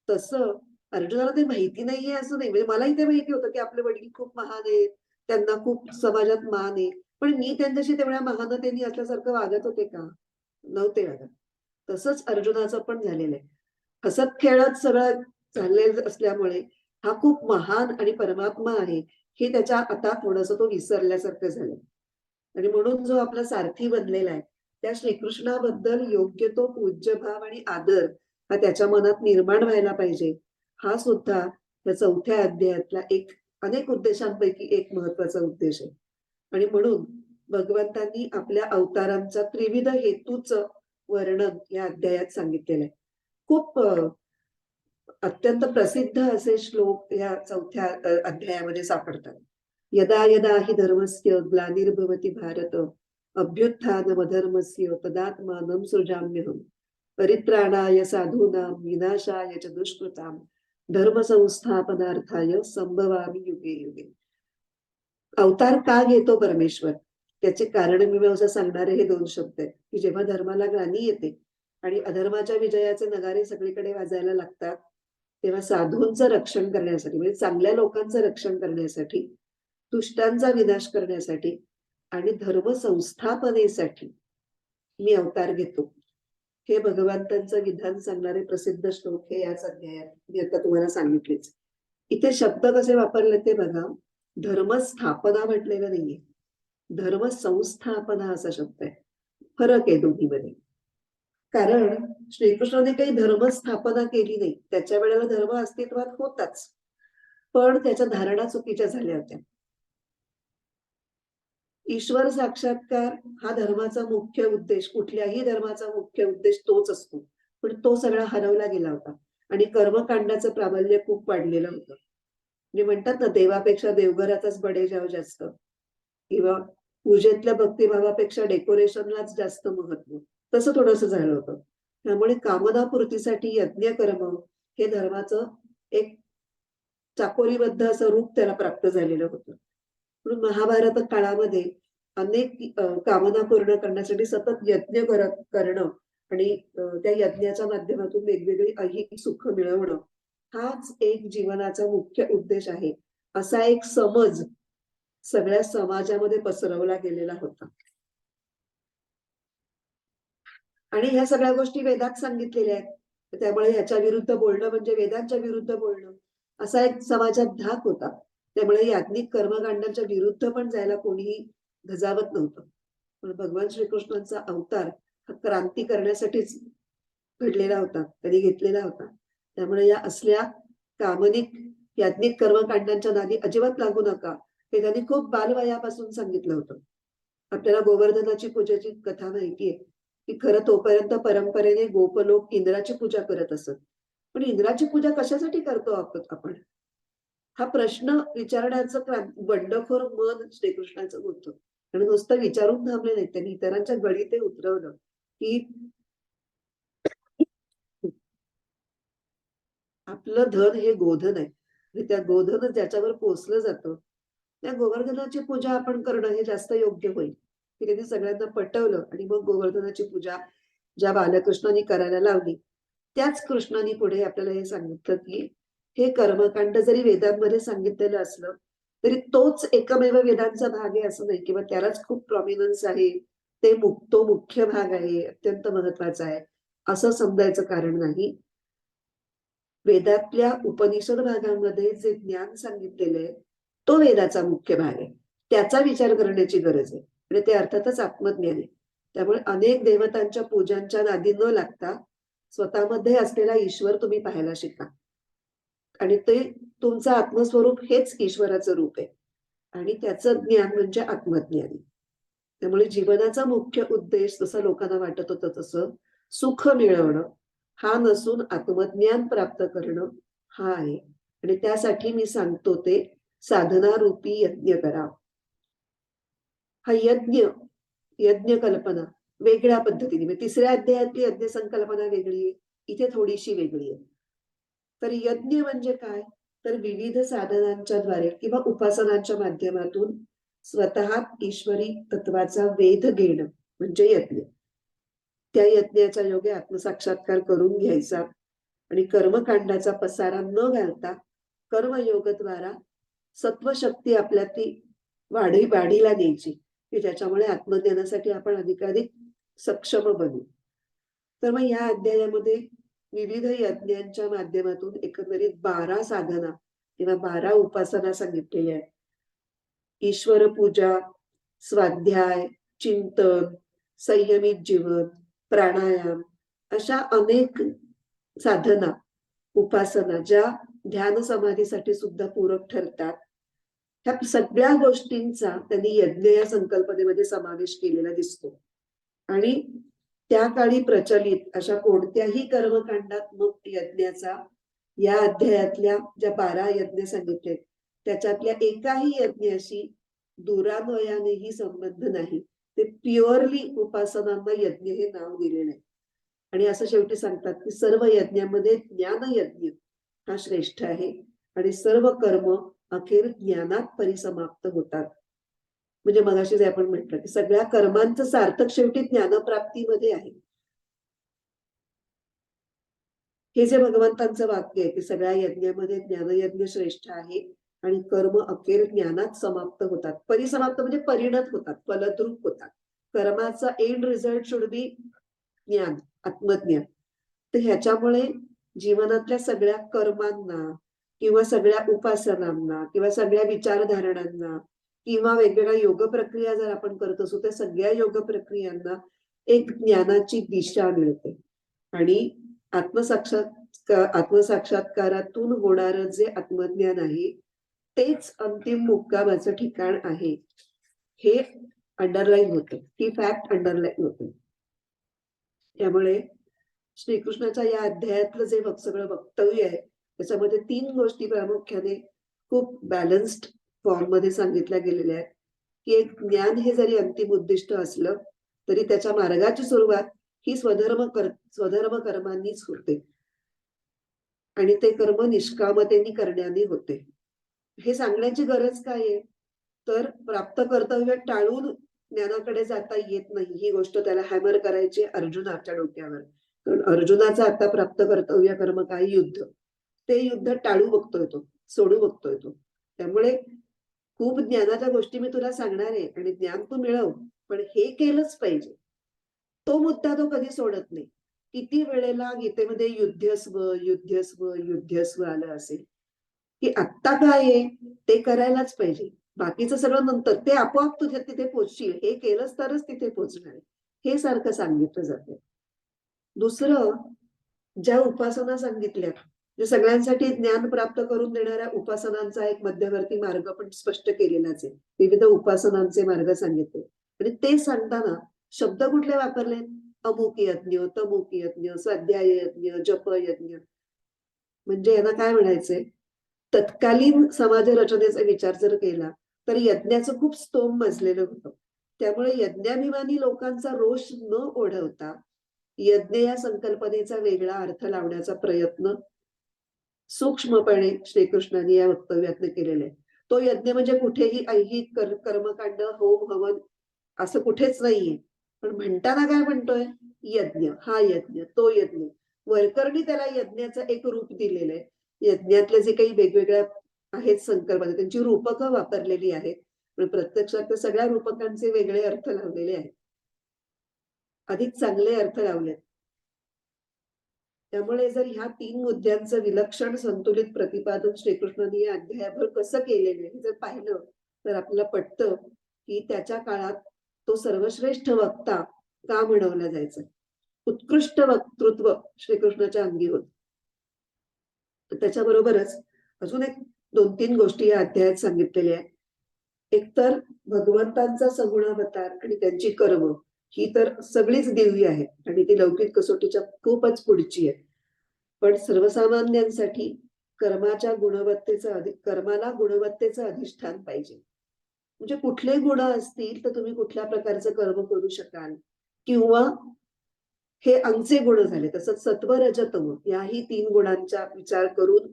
तसं अर्जुनाला ते माहिती नाहीये असं नाही. म्हणजे मलाही ते माहिती होतं, की आपले वडील खूप महान आहेत. त्यांना खूप समाजात मान आहे. पण मी त्यांच्याशी तेवढ्या महानतेने असल्यासारखं वागत होते का? नव्हते वागत. तसंच अर्जुनाचं पण झालेलं आहे. हसत खेळत सगळं चाललेलं असल्यामुळे हा खूप महान आणि परमात्मा आहे, हे त्याच्या आता थोडंसं तो विसरल्यासारखं झालं. आणि म्हणून जो आपला सारथी बनलेला आहे, त्या श्रीकृष्णाबद्दल योग्य तो पूज्यभाव आणि आदर हा त्याच्या मनात निर्माण व्हायला पाहिजे. हा सुद्धा या 4थ्या अध्यायातला एक अनेक उद्देशांपैकी एक महत्वाचा उद्देश आहे. आणि म्हणून भगवंतांनी आपल्या अवतारांचा त्रिविध हेतूचं वर्णन या अध्यायात सांगितलेलं आहे. खूप अत्यंत प्रसिद्ध असे श्लोक या 4थ्या अध्यायामध्ये सापडतात. यदा यदा हि धर्मस्य ग्लानिर्भवति भारत अभ्युत्थानमधर्मस्य तदात्मानं सृजाम्यहम् परित्राणाय साधूनां विनाशाय च दुष्कृतां धर्म संस्थापनार्थाय संभवामि युगे युगे. अवतार का घेतो परमेश्वर? त्याचे कारण मीमांसा सांगणारे हे 2 शब्द आहेत, की जेव्हा धर्माला ग्लानी येते आणि अधर्माच्या विजयाचे नगारे सगळीकडे वाजायला लागतात, तेव्हा साधूंचं रक्षण करण्यासाठी, म्हणजे चांगल्या लोकांचं रक्षण करण्यासाठी, दुष्टांचा विनाश करण्यासाठी आणि धर्म संस्थापनेसाठी मी अवतार घेतो. हे भगवंतांचं विधान सांगणारे प्रसिद्ध श्लोक हे याच अध्यायात मी आता तुम्हाला सांगितलेच. इथे शब्द कसे वापरले ते बघा. धर्मस्थापना म्हटलेलं नाहीये, धर्म संस्थापना असा शब्द आहे. फरक आहे दोन्हीमध्ये. कारण श्रीकृष्णाने काही धर्मस्थापना केली नाही. त्याच्या वेळेला धर्म अस्तित्वात होताच, पण त्याच्या धारणा चुकीच्या झाल्या होत्या. ईश्वर साक्षात्कार हा धर्माचा मुख्य उद्देश, कुठल्याही धर्माचा मुख्य उद्देश तोच असतो. पण तो सगळा हरवला गेला होता आणि कर्मकांडाचं प्राबल्य खूप वाढलेलं होतं. म्हणजे म्हणतात ना, देवापेक्षा देवघराचाच बडेजाव जास्त, किंवा पूजेतल्या भक्तिभावापेक्षा डेकोरेशनलाच जास्त महत्व, तसं थोडंसं झालं होतं. त्यामुळे कामनापूर्तीसाठी यज्ञ कर्म हे धर्माचं एक चाकोरीबद्ध असं रूप त्याला प्राप्त झालेलं होतं. म्हणून महाभारत काळामध्ये अनेक कामना पूर्ण करण्यासाठी सतत यज्ञ करणं आणि त्या यज्ञाच्या माध्यमातून वेगवेगळी ऐहिक सुख मिळवणं हाच एक जीवनाचा मुख्य उद्देश आहे, असा एक समज सगळ्या समाजामध्ये पसरवला गेलेला होता. आणि ह्या सगळ्या गोष्टी वेदात सांगितलेल्या आहेत. त्यामुळे ह्याच्या विरुद्ध बोलणं म्हणजे वेदांच्या विरुद्ध बोलणं, असा एक समाजात धाक होता. त्यामुळे याज्ञिक कर्मकांडांच्या विरुद्ध पण जायला कोणीही धजावत नव्हतं. पण भगवान श्रीकृष्णांचा अवतार हा क्रांती करण्यासाठीच घडलेला होता, त्यांनी घेतलेला होता. त्यामुळे या असल्या कामनिक याज्ञिक कर्मकांडांच्या नादी अजिबात लागू नका, हे त्यांनी खूप बालवयापासून सांगितलं होतं. आपल्याला गोवर्धनाची पूजेची कथा माहितीये की खरं तोपर्यंत परंपरेने गोपलोक इंद्राची पूजा करत असत. पण इंद्राची पूजा कशासाठी करतो आपण? हा प्रश्न विचारण्याचं बंडखोर मन श्रीकृष्णाचं होतं. आणि नुसतं विचारून थांबले नाही, त्यांनी इतरांच्या गळी ते उतरवलं की आपलं धन हे गोधन आहे आणि त्या गोधन ज्याच्यावर पोचलं जातं त्या गोवर्धनाची पूजा आपण करणं हे जास्त योग्य होईल. की त्यांनी सगळ्यांना पटवलं आणि मग गोवर्धनाची पूजा ज्या बालकृष्णांनी करायला लावली त्याच कृष्णाने पुढे आपल्याला हे सांगितलं की हे कर्मकांड जरी वेदांमध्ये सांगितलेलं असलं तरी तोच एकमेव वेदांचा भाग आहे असं नाही, किंवा त्यालाच खूप प्रॉमिनन्स आहे, तो मुख्य भाग आहे, अत्यंत महत्वाचा आहे असं समजायचं कारण नाही. वेदातल्या उपनिषद भागामध्ये जे ज्ञान सांगितलेलं आहे तो वेदाचा मुख्य भाग आहे, त्याचा विचार करण्याची गरज आहे आणि ते अर्थातच आत्मज्ञान आहे. त्यामुळे अनेक देवतांच्या पूजांच्या नादी न लागता स्वतःमध्ये असलेला ईश्वर तुम्ही पाहायला शिका आणि ते तुमचं आत्मस्वरूप हेच ईश्वराचं रूप आहे आणि त्याचं ज्ञान म्हणजे आत्मज्ञान. त्यामुळे जीवनाचा मुख्य उद्देश जसं लोकांना वाटत होतं तसं सुख मिळवणं हा नसून आत्मज्ञान प्राप्त करणं हा आहे. आणि त्यासाठी मी सांगतो ते साधना रूपी यज्ञ करा. हा यज्ञ कल्पना वेगळ्या पद्धतीने, म्हणजे तिसऱ्या अध्यायातली यज्ञ संकल्पना वेगळी आहे, इथे थोडीशी वेगळी आहे. तर यज्ञ म्हणजे काय? तर विविध साधनांच्या द्वारे किंवा उपासनांच्या माध्यमातून स्वतः ईश्वरी तत्वाचा वेध घेणं म्हणजे यज्ञ. त्या यज्ञाच्या योगे आत्मसाक्षात्कार करून घ्यायचा आणि कर्मकांडाचा पसारा न घालता कर्मयोगद्वारा सत्वशक्ती आपल्यातली वाढीला न्यायची की ज्याच्यामुळे आत्मज्ञानासाठी आपण अधिकाधिक सक्षम बनू. तर मग या अध्यायामध्ये विविध यज्ञांच्या माध्यमातून एकंदरीत 12 साधना किंवा 12 उपासना सांगितलेल्या आहेत. ईश्वर पूजा, स्वाध्याय, चिंतन, संयमित जीवन, प्राणायाम अशा अनेक साधना उपासना ज्या ध्यान समाधीसाठी सुद्धा पूरक ठरतात, ह्या सगळ्या गोष्टींचा त्यांनी यज्ञ या संकल्पनेमध्ये समावेश केलेला दिसतो. आणि त्या काळी प्रचलित अशा कोणत्याही कर्मकांडात मग यज्ञाचा या अध्यायातल्या ज्या 12 यज्ञ सांगितले त्याच्यातल्या एकाही यज्ञाशी दुरान्वयानेही संबंध नाही. ते प्युअरली उपासनांना यज्ञ हे नाव दिलेलं आहे. आणि असं शेवटी सांगतात की सर्व यज्ञामध्ये ज्ञान यज्ञ हा श्रेष्ठ आहे आणि सर्व कर्म अखेर ज्ञानात परिसमाप्त होतात. म्हणजे मगाशी जे आपण म्हटलं की सगळ्या कर्मांचं सार्थक शेवटी ज्ञानप्राप्तीमध्ये आहे. हे जे भगवंतांचं वाक्य आहे की सगळ्या यज्ञामध्ये ज्ञानयज्ञ श्रेष्ठ आहे आणि कर्म अखेर ज्ञानात समाप्त होतात. परिसमाप्त म्हणजे परिणत होतात, फलद्रूप होतात. कर्माचा एंड रिझल्ट शुड बी ज्ञान, आत्मज्ञान. तर ह्याच्यामुळे जीवनातल्या सगळ्या कर्मांना किंवा सगळ्या उपासनांना किंवा सगळ्या विचारधारणांना किंवा वेगवेगळ्या योग प्रक्रिया जर आपण करत असू त्या सगळ्या योग प्रक्रियांना एक ज्ञानाची दिशा मिळते आणि आत्मसाक्षात्कारातून होणारं जे आत्मज्ञान आहे तेच अंतिम मुक्कामाचं ठिकाण आहे. हे अंडरलाईन होतं, ही फॅक्ट अंडरलाईन होते. त्यामुळे श्रीकृष्णाच्या या अध्यायातलं जे सगळं वक्तव्य आहे त्याच्यामध्ये 3 गोष्टी प्रामुख्याने खूप बॅलन्स्ड फॉर्म मध्ये सांगितल्या गेलेल्या आहेत की एक ज्ञान हे जरी अंतिम उद्दिष्ट असलं तरी त्याच्या मार्गाची सुरुवात ही स्वधर्म कर्मांनीच होते आणि ते कर्म निष्कामतेने करण्याने होते. हे सांगण्याची गरज काय आहे? तर प्राप्त कर्तव्य टाळून ज्ञानाकडे जाता येत नाही ही गोष्ट त्याला हॅमर करायची अर्जुनाच्या डोक्यावर. कारण अर्जुनाचं आता प्राप्त कर्तव्य कर्म काय? युद्ध. ते युद्ध टाळू बघतोय तो, सोडू बघतोय तो. त्यामुळे खूप ज्ञानाच्या गोष्टी मी तुला सांगणार आहे आणि ज्ञान तू मिळव, पण हे केलंच पाहिजे. तो मुद्दा तो कधी सोडत नाही. किती वेळेला गीतेमध्ये युद्धस्व आलं असेल. की आत्ता काय आहे ते करायलाच पाहिजे, बाकीचं सगळं नंतर, ते आपोआप तुझ्या तिथे पोचशील, हे केलंच तरच तिथे पोचणार आहे, हे सारखं सांगितलं जातं. दुसरं, ज्या उपासना सांगितल्या, जे सगळ्यांसाठी ज्ञान प्राप्त करून देणाऱ्या उपासनांचा एक मध्यवर्ती मार्ग पण स्पष्ट केलेलाच आहे. विविध उपासनांचे मार्ग सांगितले आणि ते सांगताना शब्द कुठले वापरले? अमुक यज्ञ, तमुक यज्ञ, स्वाध्याय यज्ञ, जप यज्ञ. म्हणजे यांना काय म्हणायचंय, तत्कालीन समाज रचनेचा विचार जर केला तर यज्ञाचं खूप स्तोम मजलेलं होतं. त्यामुळे यज्ञाभिमानी लोकांचा रोष न ओढवता यज्ञ या संकल्पनेचा वेगळा अर्थ लावण्याचा प्रयत्न सूक्ष्मपणे श्रीकृष्णांनी या वक्तव्यातनं केलेला आहे. तो यज्ञ म्हणजे कुठेही ऐहिक कर्मकांड, होम हवन असं कुठेच नाहीये. पण म्हणताना काय म्हणतोय? यज्ञ, हा यज्ञ, तो यज्ञ. वरकरणी त्याला यज्ञाचं एक रूप दिलेलं आहे. यज्ञातले जे काही वेगवेगळ्या आहेत संकल्पना, त्यांची रूपकं वापरलेली आहेत. पण प्रत्यक्षात त्या सगळ्या रूपकांचे वेगळे अर्थ लावलेले आहेत. अधिक चांगले अर्थ लावलेत. त्यामुळे जर ह्या 3 मुद्द्यांचं विलक्षण संतुलित प्रतिपादन श्रीकृष्णांनी या अध्यायाभर कसं केलेलं आहे हे जर पाहिलं तर आपल्याला पटतं की त्याच्या काळात तो सर्वश्रेष्ठ वक्ता का म्हणवला जायचा. उत्कृष्ट वक्तृत्व श्रीकृष्णाच्या अंगी होत. त्याच्याबरोबरच अजून एक 2-3 गोष्टी या अध्यायात सांगितलेल्या आहेत. एकतर भगवंतांचा सगुण अवतार आणि त्यांची कर्म ही तर सगळीच दिव्य आहेत आणि ती लौकिक कसोटीच्या खूपच पुढची आहे. पण सर्वसामान्यांसाठी कर्माच्या कर्माला गुणवत्तेचं अधिष्ठान पाहिजे. म्हणजे कुठले गुण असतील तर तुम्ही कुठल्या प्रकारचं कर्म करू शकाल, किंवा हे अंगचे गुण झाले. तसंच सत्व रज तम याही 3 गुणांचा विचार करून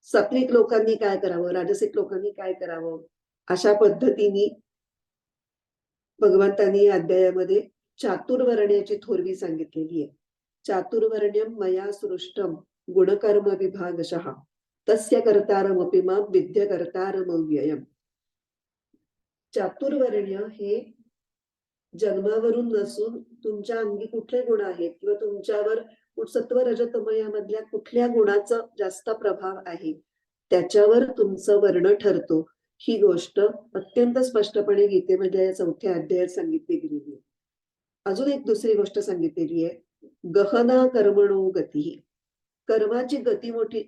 सात्विक लोकांनी काय करावं, राजसिक लोकांनी काय करावं, अशा पद्धतीने भगवंतांनी या अध्यायामध्ये चातुर्वर्ण्याची थोरवी सांगितलेली आहे. चातुर्वर्ण्यम मया सृष्टम गुणकर्म विभागशः तस्य कर्तारमपि मां विद्य कर्तारमव्ययम्. चातुर्वर्ण्य हे जन्मावरून नसून तुमच्या अंगी कुठले गुण आहेत किंवा तुमच्यावर सत्व रजतम यामधल्या कुठल्या गुणाचा जास्त प्रभाव आहे त्याच्यावर तुमचं वर्ण ठरतो. ही गोष्ट अत्यंत स्पष्टपणे गीतेमध्ये या 4थ्या अध्यायात सांगितली गेलेली आहे. अजून एक दुसरी गोष्ट सांगितलेली आहे, गहना कर्मणो गती. कर्माची गती मोठी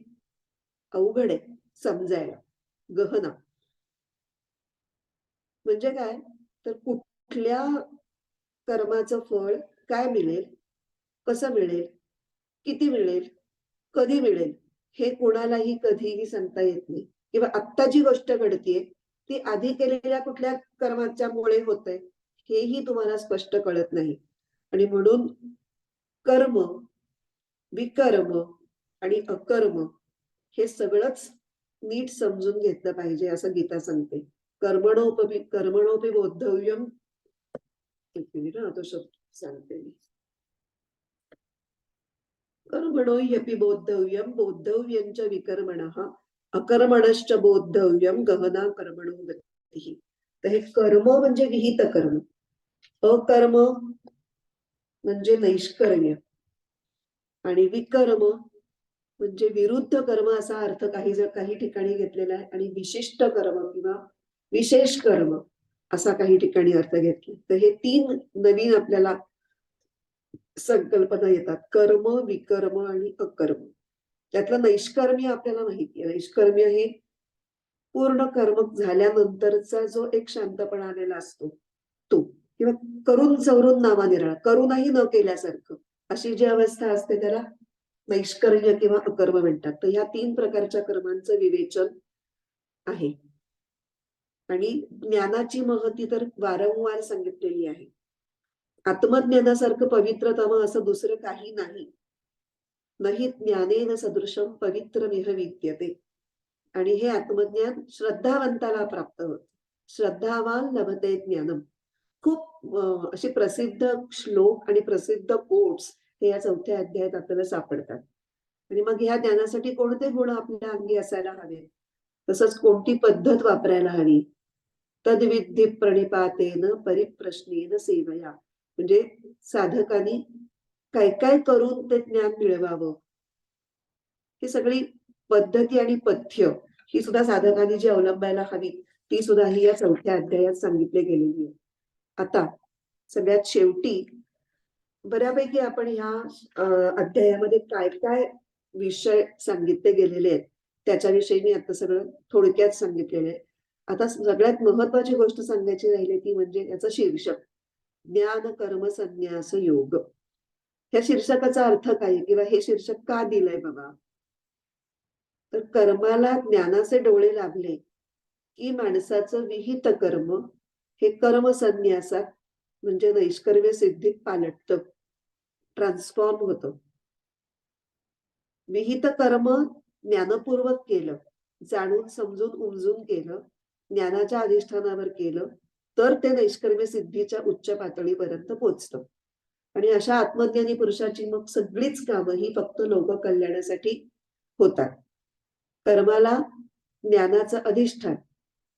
अवघड आहे समजायला. गहना म्हणजे काय, तर कुठल्या कर्माचं फळ काय मिळेल, कसं मिळेल, किती मिळेल, कधी मिळेल हे कोणालाही कधीही सांगता येत नाही. किंवा आत्ता जी गोष्ट घडतीये ती आधी केलेल्या कुठल्या कर्माच्यामुळे होतंय हेही तुम्हाला स्पष्ट कळत नाही. आणि म्हणून कर्म, विकर्म आणि अकर्म हे सगळंच नीट समजून घेतलं पाहिजे असं गीता सांगते. कर्मणोपि बोद्धव्यम. एक मिनिट तो शब्द सांगते मी. कर्मणो ह्यपि बोद्धव्यम बोद्धव्यंच विकर्मणः अकर्मणश्च बोद्धव्यम गहना कर्मणो गतिः. तर हे कर्म म्हणजे विहित कर्म, अकर्म म्हणजे नैष्कर्म्य आणि विकर्म म्हणजे विरुद्ध कर्म असा अर्थ काही ठिकाणी घेतलेला आहे. आणि विशिष्ट कर्म किंवा विशेष कर्म असा काही ठिकाणी अर्थ घेतला. तर हे 3 नवीन आपल्याला संकल्पना येतात, कर्म, विकर्म आणि अकर्म. त्यातलं नैष्कर्म्य आपल्याला माहिती आहे. नैष्कर्म्य हे पूर्ण कर्म झाल्यानंतरचा जो एक शांतपणा आलेला असतो तो, किंवा करून सवरून नावानिराळा, करूनही न केल्यासारखं अशी जी अवस्था असते त्याला नैष्कर्म्य किंवा अकर्म म्हणतात. तर ह्या 3 प्रकारच्या कर्मांचं विवेचन आहे. आणि ज्ञानाची महती तर वारंवार सांगितलेली आहे. आत्मज्ञानासारखं पवित्रतम असं दुसरं काही नाही. नहि ज्ञानेन सदृशम पवित्रमिह विद्यते. आणि हे आत्मज्ञान श्रद्धावंताला प्राप्त होत. श्रद्धावान लभते ज्ञानम. खूप असे प्रसिद्ध श्लोक आणि प्रसिद्ध कोट्स हे या 4थ्या अध्यायात आपल्याला सापडतात. आणि मग ह्या ज्ञानासाठी कोणते गुण आपल्या अंगी असायला हवे, तसंच कोणती पद्धत वापरायला हवी. तद्विधी प्रणिपातेन परिप्रश्नेन सेवया. म्हणजे साधकांनी काय काय करून ते ज्ञान मिळवावं, ही सगळी पद्धती आणि पथ्य ही सुद्धा साधकांनी जी अवलंबायला हवी ती सुद्धा ही या 4थ्या अध्यायात सांगितली गेलेली आहे. आता सगळ्यात शेवटी बऱ्यापैकी आपण ह्या अध्यायामध्ये काय काय विषय सांगितले गेलेले आहेत त्याच्याविषयी मी आता सगळं थोडक्यात सांगितलेलं आहे. आता सगळ्यात महत्वाची गोष्ट सांगायची राहिली ती म्हणजे याचं शीर्षक, ज्ञान कर्म संन्यास योग. ह्या शीर्षकाचा अर्थ काय किंवा हे शीर्षक का दिलंय बाबा, तर कर्माला ज्ञानाचे डोळे लागले की माणसाचं विहित कर्म हे कर्म संन्यासात म्हणजे नैष्कर्म्य सिद्धीत पालटतं, ट्रान्सफॉर्म होतं. विहित कर्म ज्ञानपूर्वक केलं, जाणून समजून उमजून केलं, ज्ञानाच्या अधिष्ठानावर केलं तर ते नैष्कर्म्य सिद्धीच्या उच्च पातळीपर्यंत पोहोचतं. आणि अशा आत्मज्ञानी पुरुषाची मग सगळीच कामं ही फक्त लोक कल्याणासाठी होतात. कर्माला ज्ञानाचं अधिष्ठान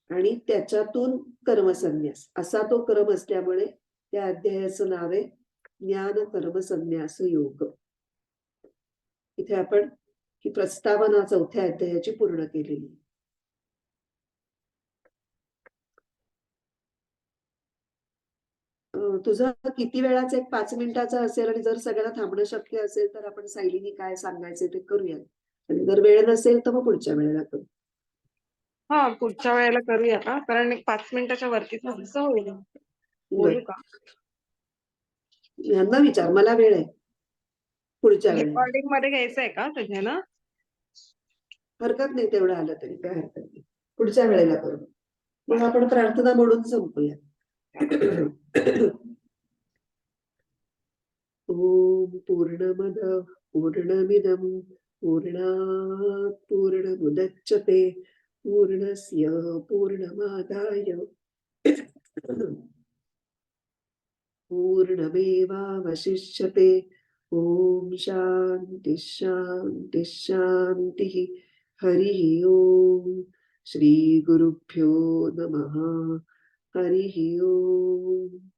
आणि त्याच्यातून कर्मसन्यास असा तो क्रम असल्यामुळे त्या अध्यायाचं नाव आहे ज्ञान कर्म संन्यास योग. इथे आपण ही प्रस्तावना 4थ्या अध्यायाची पूर्ण केलेली. तुझं किती वेळाचं, एक 5 मिनिटाचं असेल आणि जर सगळ्यांना थांबणं शक्य असेल तर आपण सायलीनी काय सांगायचे ते करूया, आणि जर वेळ नसेल तर मग पुढच्या वेळेला करू. हा, पुढच्या वेळेला करूया का, कारण एक 5 मिनिटाच्या वरती थोडंसं होईल. बोलू का? यांना विचार, मला वेळ आहे पुढच्या वेळेला. रेकॉर्डिंग मध्ये घ्यायचंय का तुझे ना? हरकत नाही, तेवढं आलं तरी काय हरकत नाही, पुढच्या वेळेला करू. मग आपण प्रार्थना म्हणून संपूया. ओम पूर्णमद पूर्णमिदं पूर्णात् पूर्णमुदच्यते पूर्णस्य पूर्णमादाय पूर्णमेवावशिष्यते. ओम शांती शांती शांती. हरि ओम. श्री गुरुभ्यो नमः. हरि ओम.